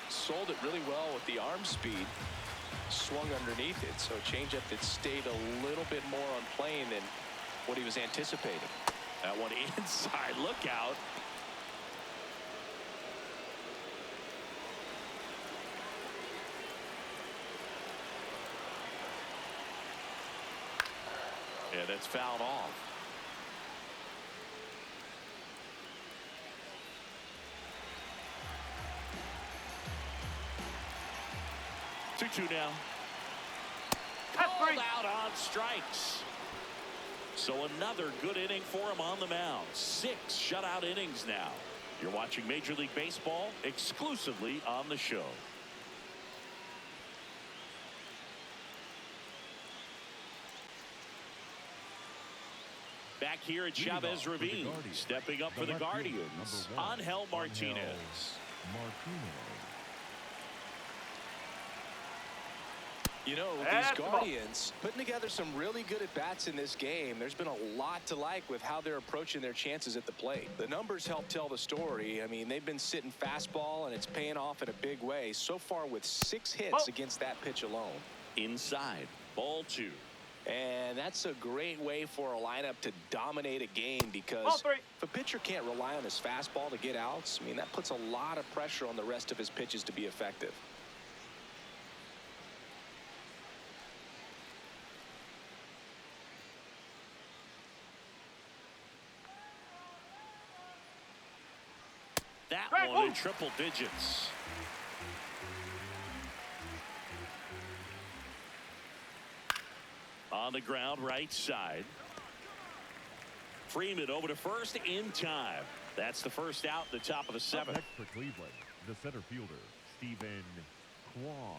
Sold it really well with the arm speed. Swung underneath it, so changeup that stayed a little bit more on plane than what he was anticipating. That one inside. Look out. Yeah, that's fouled off. Two now. Called out on strikes. So another good inning for him on the mound. 6 shutout innings now. You're watching Major League Baseball exclusively on the show. Back here at Chavez Ravine, stepping up for the Guardians, Angel Martinez. You know, these Guardians putting together some really good at-bats in this game. There's been a lot to like with how they're approaching their chances at the plate. The numbers help tell the story. I mean, they've been sitting fastball, and it's paying off in a big way. So far with 6 hits against that pitch alone. Inside, ball 2. And that's a great way for a lineup to dominate a game because if a pitcher can't rely on his fastball to get outs, I mean, that puts a lot of pressure on the rest of his pitches to be effective. That one in triple digits. On the ground, right side. Freeman over to first in time. That's the first out, the top of the 7th. Next for Cleveland, the center fielder, Stephen Kwan.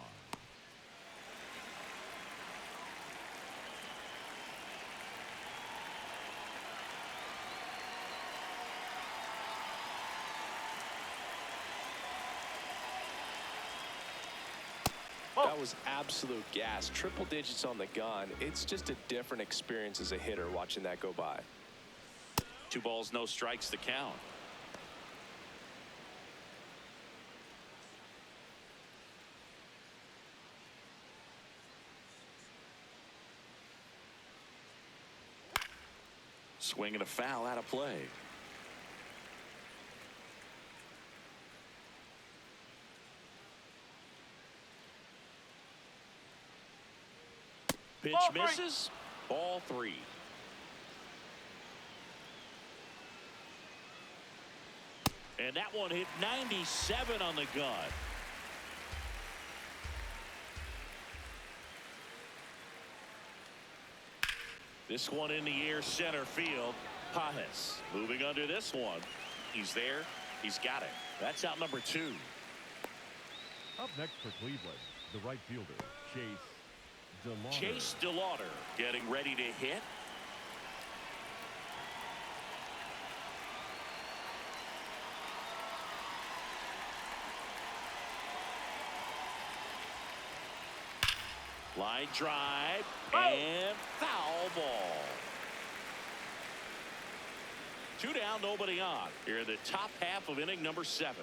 That was absolute gas. Triple digits on the gun. It's just a different experience as a hitter watching that go by. 2 balls, no strikes to count. Swing and a foul out of play. Pitch Ball three. misses. Ball 3. And that one hit 97 on the gun. This one in the air, center field. Pajes moving under this one. He's there. He's got it. That's out number 2. Up next for Cleveland, the right fielder, Chase DeLauder getting ready to hit. Line drive and foul ball. 2 down, nobody on. Here in the top half of inning number 7.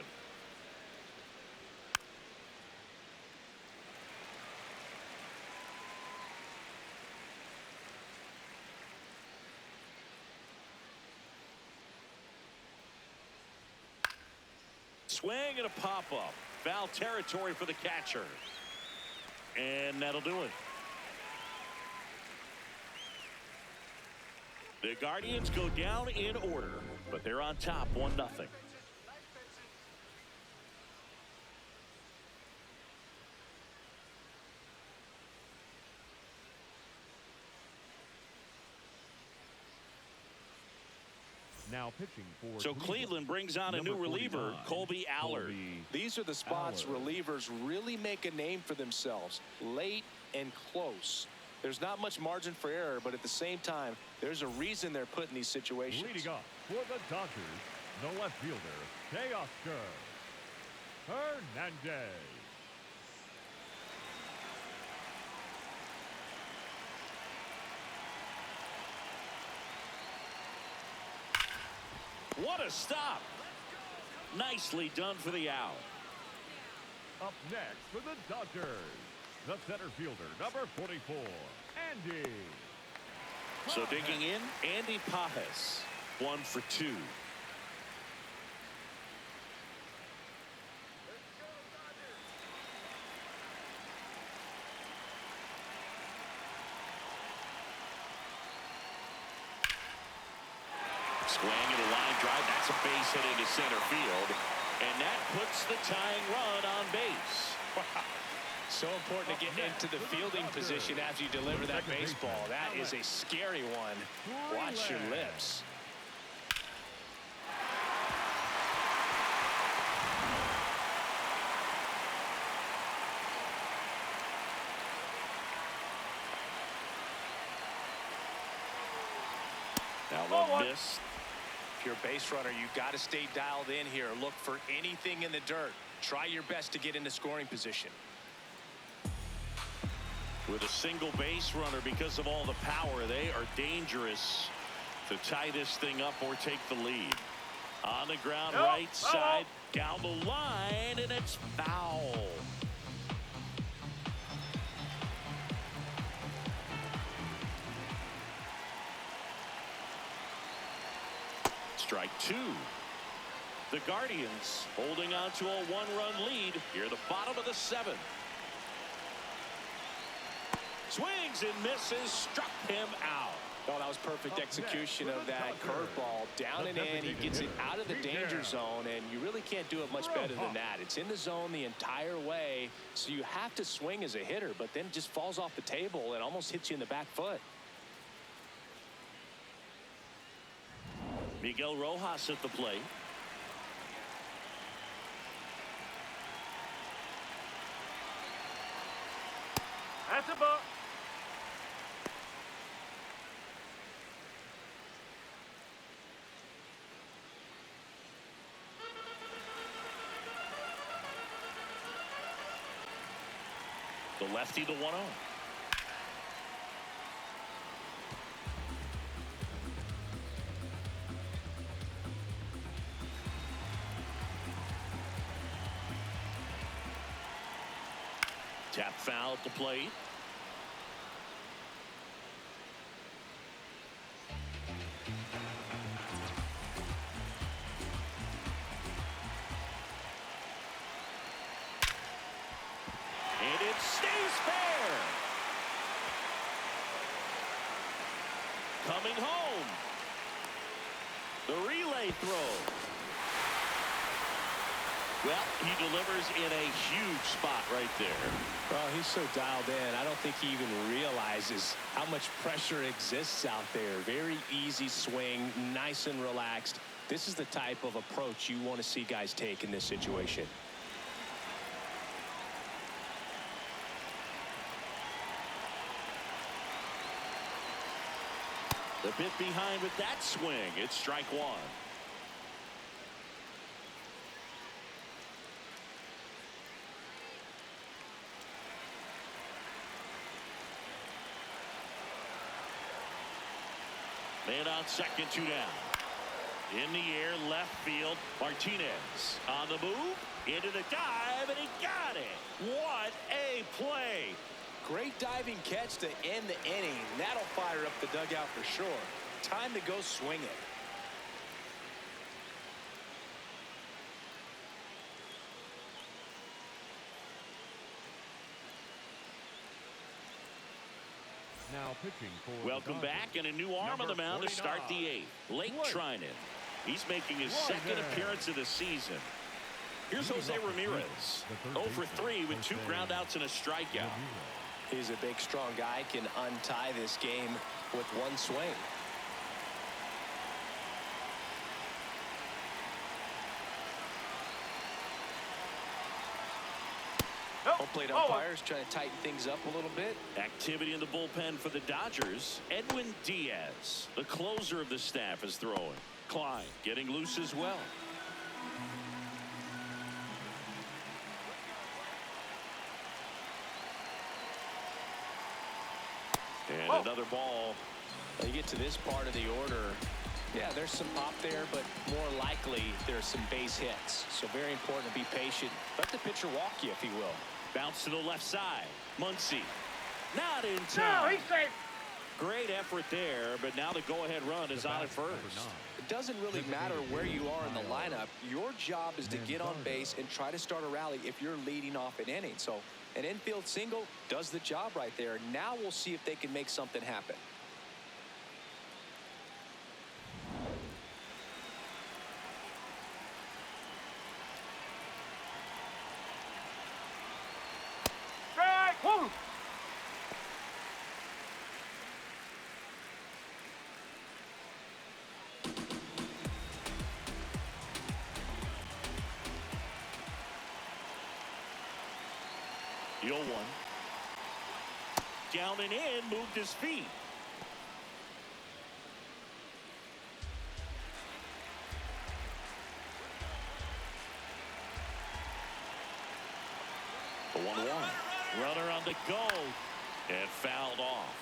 Swing and a pop-up. Foul territory for the catcher. And that'll do it. The Guardians go down in order, but they're on top 1-0. Now pitching for So Cleveland brings on a new reliever, Colby Allard. These are the spots relievers really make a name for themselves. Late and close. There's not much margin for error, but at the same time, there's a reason they're put in these situations. Leading up for the Dodgers, the left fielder, Teoscar Hernandez. What a stop. Nicely done for the out. Up next for the Dodgers, the center fielder, number 44, Andy. So digging in, Andy Pajes, 1 for 2. Swing and a line drive. That's a base hit into center field. And that puts the tying run on base. Wow. So important to get into the fielding position after you deliver that baseball. That is a scary one. Watch your lips. Now one miss. If you're a base runner, you've got to stay dialed in here. Look for anything in the dirt. Try your best to get into scoring position. With a single base runner, because of all the power, they are dangerous to tie this thing up or take the lead. On the ground, right side, down the line, and it's foul. Strike 2. The Guardians holding on to a 1-run lead here at the bottom of the 7th. Swings and misses, struck him out. Oh, that was perfect execution of that curveball. Down and in, he gets it out of the danger zone, and you really can't do it much better than that. It's in the zone the entire way, so you have to swing as a hitter, but then it just falls off the table and almost hits you in the back foot. Miguel Rojas at the plate. That's a ball. The lefty, the 1-0. Tap foul at the plate. Well, he delivers in a huge spot right there. Well, he's so dialed in. I don't think he even realizes how much pressure exists out there. Very easy swing, nice and relaxed. This is the type of approach you want to see guys take in this situation. A bit behind with that swing. It's strike one. Man on second, 2 down. In the air, left field. Martinez on the move, into the dive, and he got it. What a play. Great diving catch to end the inning. That'll fire up the dugout for sure. Time to go swing it. Now pitching for Welcome back, and a new arm on the mound to start the 8th. Lake Trinan. He's making his second appearance of the season. Here's Jose Ramirez. 0 for 3 with 2 groundouts and a strikeout. He's a big, strong guy, can untie this game with one swing. Home plate umpires trying to tighten things up a little bit. Activity in the bullpen for the Dodgers. Edwin Diaz, the closer of the staff, is throwing. Klein getting loose as well. And another ball. When you get to this part of the order, yeah, there's some pop there, but more likely there's some base hits. So very important to be patient. Let the pitcher walk you, if he will. Bounce to the left side. Muncy. Not in time. No, he's safe. Great effort there, but now the go-ahead run is on at first. It doesn't really matter where you are in the lineup. Your job is to get on base and try to start a rally if you're leading off an inning. So an infield single does the job right there. Now we'll see if they can make something happen. Strike. Woo. The 0-1. Down and in, moved his feet. The 1-1. Runner on the go and fouled off.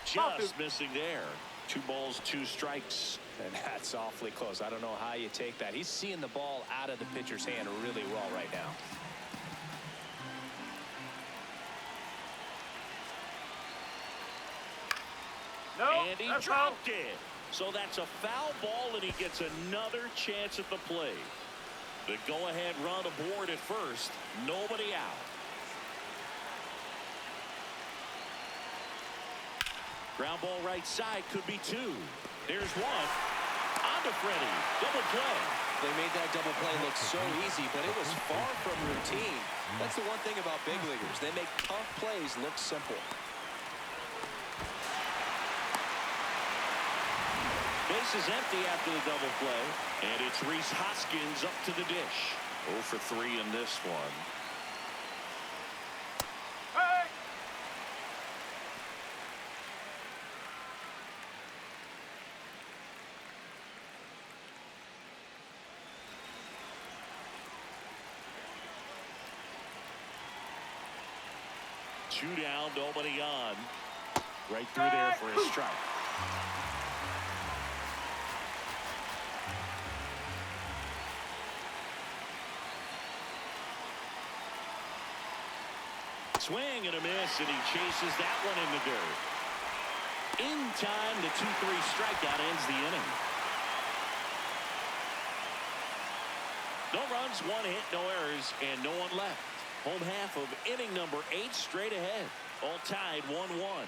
Just missing there. 2 balls, 2 strikes. And that's awfully close. I don't know how you take that. He's seeing the ball out of the pitcher's hand really well right now. No, And he that's dropped it. So that's a foul ball, and he gets another chance at the plate. The go-ahead run aboard at first. Nobody out. Ground ball right side, could be 2. There's 1. On to Freddie. Double play. They made that double play look so easy, but it was far from routine. That's the one thing about big leaguers. They make tough plays look simple. Base is empty after the double play. And it's Rhys Hoskins up to the dish. 0 for 3 in this one. Hey. 2 down, nobody on. Right through there for a strike. Swing and a miss, and he chases that one in the dirt. In time, the 2-3 strikeout ends the inning. No runs, 1 hit, no errors, and no one left. Home half of inning number 8 straight ahead. All tied 1-1.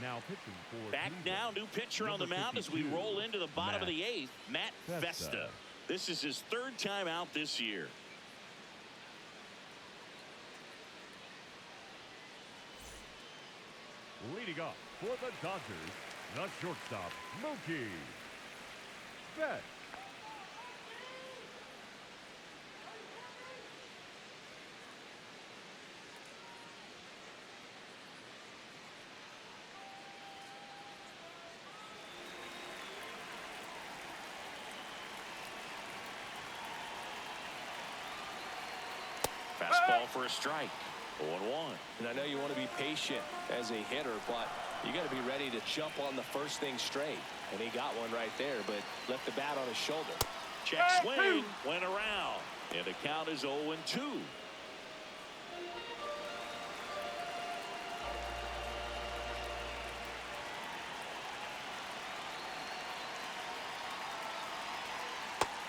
Now pitching for Back Cleveland, now, new pitcher on the number mound as we 52, roll into the bottom of the 8th. Matt Festa. Festa. This is his 3rd time out this year. Leading up for the Dodgers, the shortstop, Mookie Betts. Fastball for a strike. 0-1. And I know you want to be patient as a hitter, but you got to be ready to jump on the first thing straight. And he got one right there, but left the bat on his shoulder. Check swing, went around. And the count is 0-2.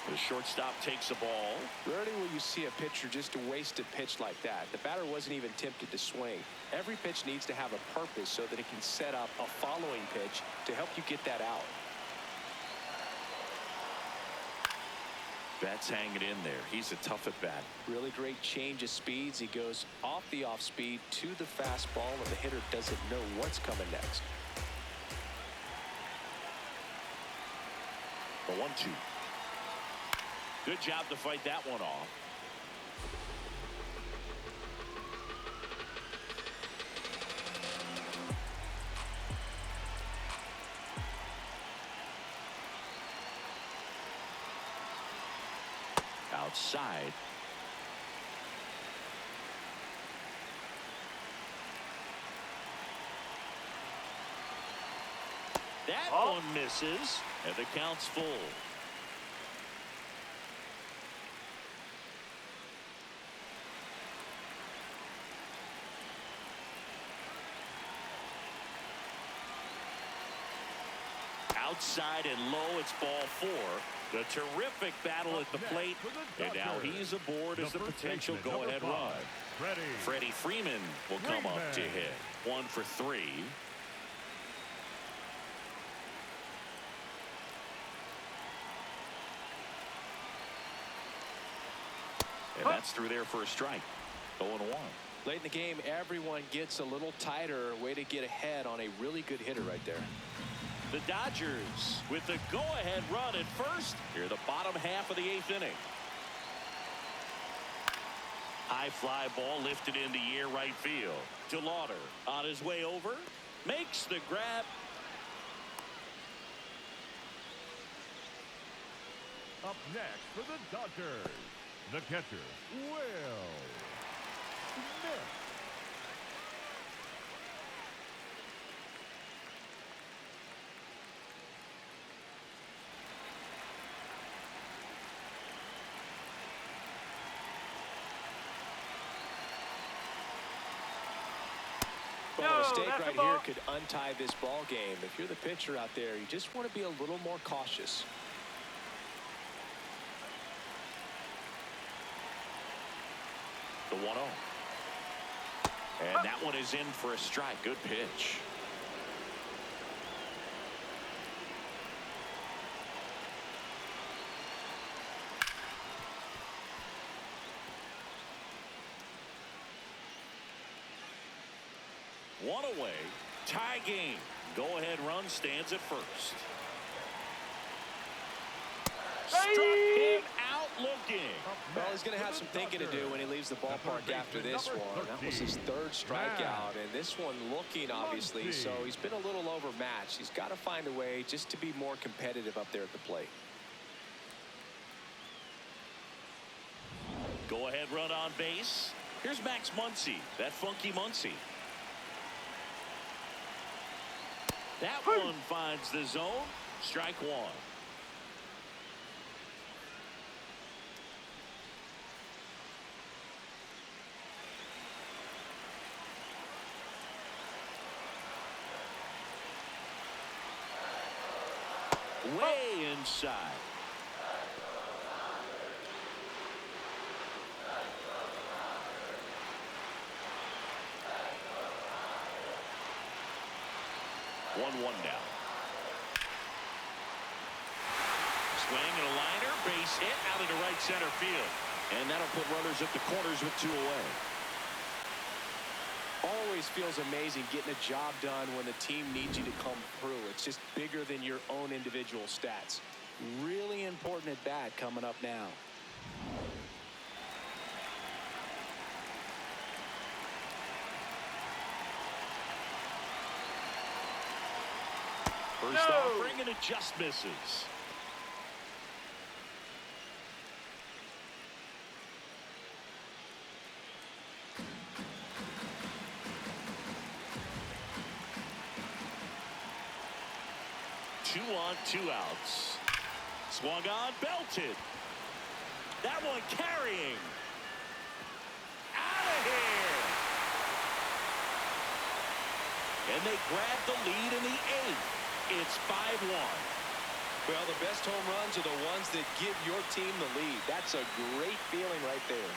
The shortstop takes the ball. Rarely will you see a pitcher just waste a pitch like that. The batter wasn't even tempted to swing. Every pitch needs to have a purpose so that it can set up a following pitch to help you get that out. Betts hanging in there. He's a tough at bat. Really great change of speeds. He goes off the off speed to the fastball, and the hitter doesn't know what's coming next. The 1-2. Good job to fight that one off. Outside. That one misses, and the count's full. Outside and low, it's ball 4. The terrific battle at the plate, and now he's aboard as the potential go-ahead run. Freddie Freeman will come up to hit. 1 for 3. And that's through there for a strike. 0-1. Late in the game, everyone gets a little tighter. Way to get ahead on a really good hitter right there. The Dodgers with the go-ahead run at first. Here, the bottom half of the 8th inning. High fly ball lifted in the air right field. DeLauder on his way over. Makes the grab. Up next for the Dodgers, the catcher, Will Smith. Well, a mistake right here could untie this ball game. If you're the pitcher out there, you just want to be a little more cautious. The 1-0. And that one is in for a strike. Good pitch. One away. Tie game. Go-ahead run stands at first. Struck him out looking. Well, he's going to have some thinking to do when he leaves the ballpark after this one. That was his 3rd strikeout, and this one looking, obviously, so he's been a little overmatched. He's got to find a way just to be more competitive up there at the plate. Go-ahead run on base. Here's Max Muncy, that funky Muncy. That one finds the zone. Strike 1. Way inside. 1-1 now. Swing and a liner, base hit out into right center field. And that'll put runners at the corners with 2 away. Always feels amazing getting a job done when the team needs you to come through. It's just bigger than your own individual stats. Really important at bat coming up now. First offering and it just misses. Two on, 2 outs. Swung on, belted. That one carrying. Out of here. And they grab the lead in the 8th. It's 5-1. Well, the best home runs are the ones that give your team the lead. That's a great feeling right there.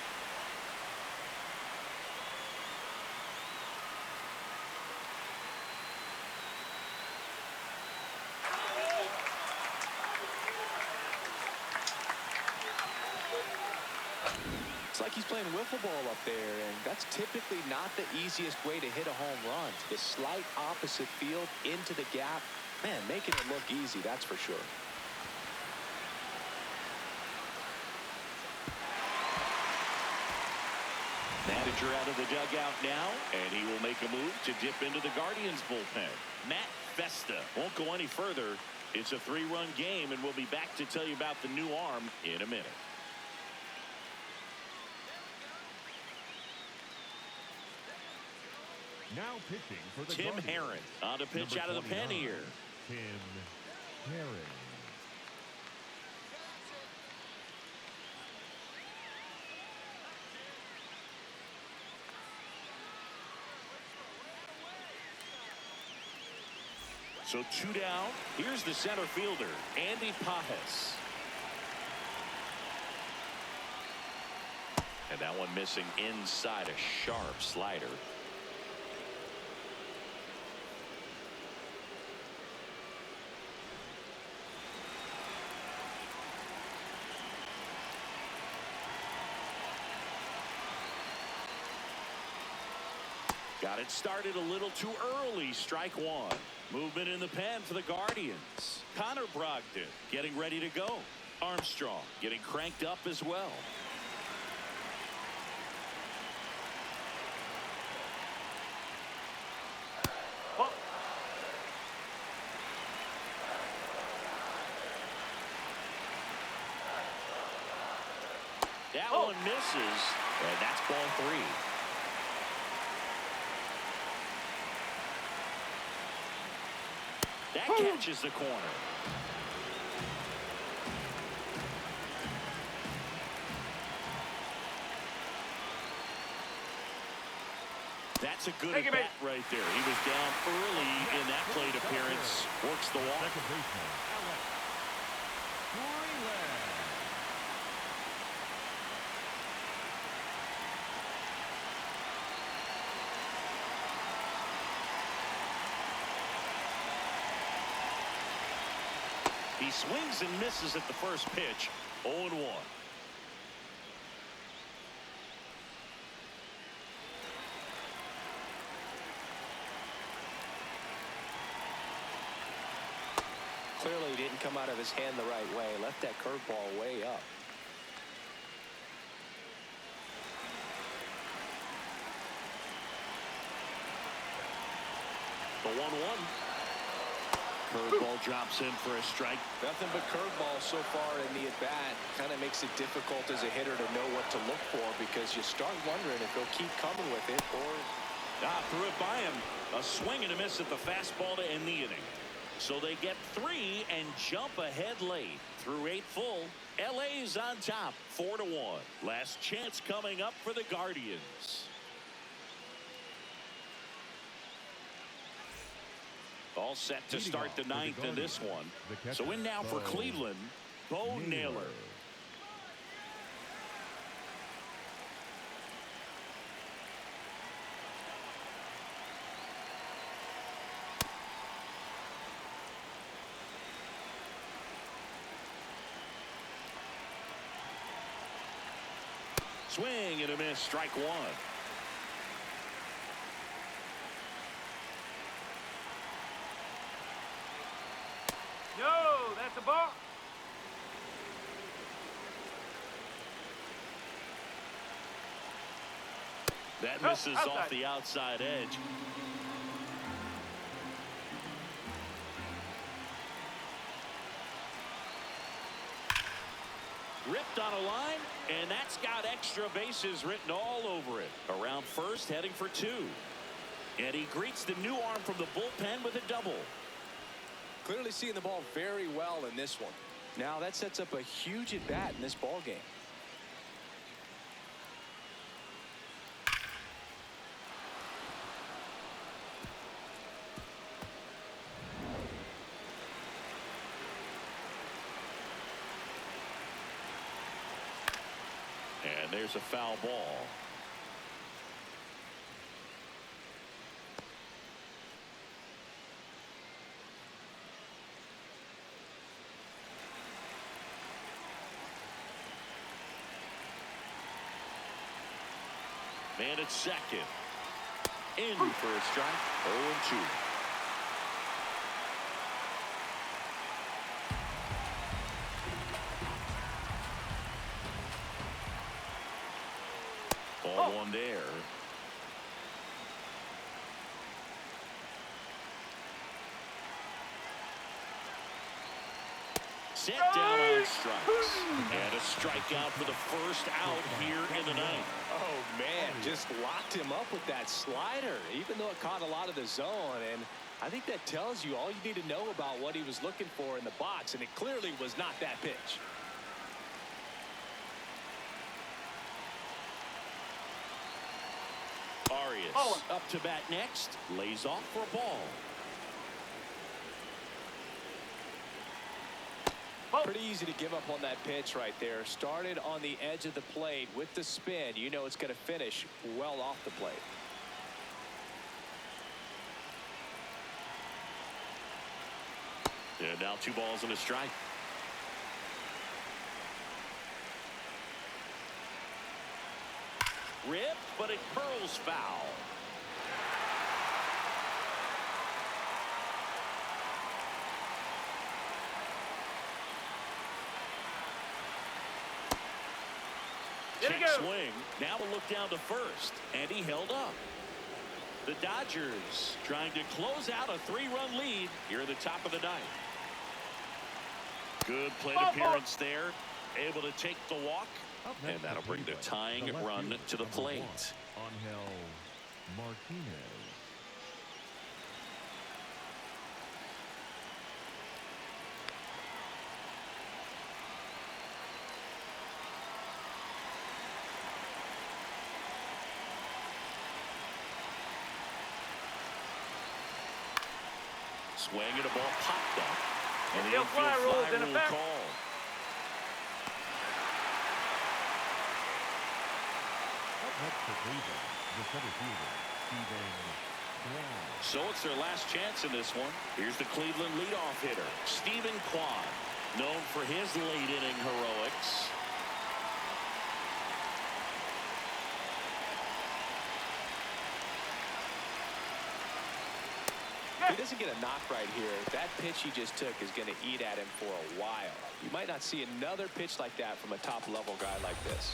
It's like he's playing wiffle ball up there, and that's typically not the easiest way to hit a home run. The slight opposite field into the gap. Man, making it look easy, that's for sure. Manager out of the dugout now, and he will make a move to dip into the Guardians bullpen. Matt Festa won't go any further. It's a 3-run game, and we'll be back to tell you about the new arm in a minute. Now pitching for the Tim Guardians. Herron on to pitch Number out of the pen 29, here. Tim Herron. So 2 down. Here's the center fielder, Andy Pajes. And that one missing inside, a sharp slider. Got it started a little too early. Strike 1. Movement in the pen for the Guardians. Connor Brogdon getting ready to go. Armstrong getting cranked up as well. That one misses, and that's ball 3. That catches the corner. That's a good at bat right there. He was down early in that plate appearance. Works the walk. Second baseman, Alex Freeland. He swings and misses at the first pitch. 0-1. Clearly didn't come out of his hand the right way. Left that curveball way up. The 1-1. Curveball drops in for a strike. Nothing but curveball so far in the at-bat. Kind of makes it difficult as a hitter to know what to look for, because you start wondering if he'll keep coming with it or... Threw it by him. A swing and a miss at the fastball to end the inning. So they get 3 and jump ahead late. Through 8 full, LA's on top, 4-1. Last chance coming up for the Guardians. All set to start the 9th in this one. So in now for Cleveland, Bo Naylor. Swing and a miss. Strike one. No, that's a ball. That misses outside. off the outside edge. Ripped on a line, and that's got extra bases written all over it. Around first, heading for two. And he greets the new arm from the bullpen with a double. Clearly seeing the ball very well in this one. Now that sets up a huge at bat in this ball game. And there's a foul ball. Man at second. In for a strike. 0-2. Ball one there. Set down on strikes. And a strikeout for the first out here in the ninth. Oh, man, just locked him up with that slider, even though it caught a lot of the zone. And I think that tells you all you need to know about what he was looking for in the box, and it clearly was not that pitch. Arias up to bat next. Lays off for a ball. Pretty easy to give up on that pitch right there. Started on the edge of the plate with the spin. You know it's going to finish well off the plate. And now 2 balls and a strike. Ripped, but it curls foul. Check swing. Now a look down to first, and he held up. The Dodgers trying to close out a 3-run lead here at the top of the ninth. Good plate appearance there. Able to take the walk, and that'll bring the tying run to the plate. Angel Martinez. Swing and a ball popped up. And the Infield fly rule's in effect. call. Up next for Cleveland, the center fielder, Steven Kwan. So it's their last chance in this one. Here's the Cleveland leadoff hitter, Steven Kwan, known for his late inning heroics. If he doesn't get a knock right here, that pitch he just took is going to eat at him for a while. You might not see another pitch like that from a top-level guy like this.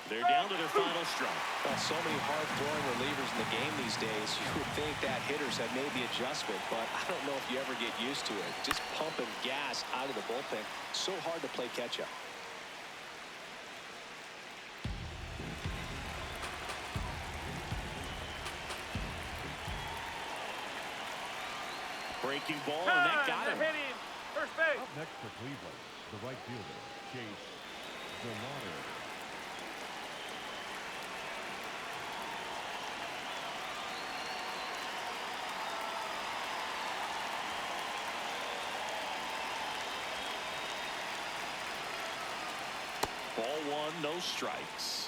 They're down to their final strike. Well, so many hard-throwing relievers in the game these days, you would think that hitters have made the adjustment, but I don't know if you ever get used to it. Just pumping gas out of the bullpen, so hard to play catch-up. Breaking ball, and that got him. First base. Up next for Cleveland, the right fielder, Chase Delauder. Ball one, no strikes.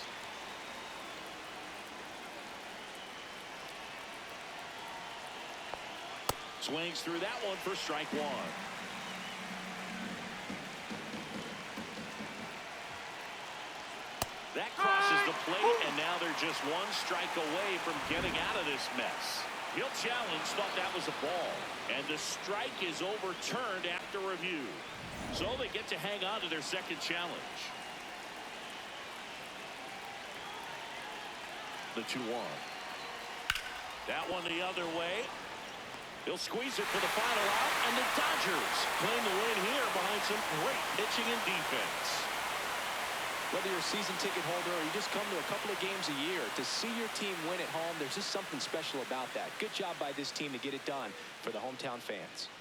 Swings through that one for strike one. That crosses the plate, and now they're just one strike away from getting out of this mess. He'll challenge, thought that was a ball. And the strike is overturned after review. So they get to hang on to their second challenge. The 2-1. That one the other way. He'll squeeze it for the final out, and the Dodgers claim the win here behind some great pitching and defense. Whether you're a season ticket holder or you just come to a couple of games a year, to see your team win at home, there's just something special about that. Good job by this team to get it done for the hometown fans.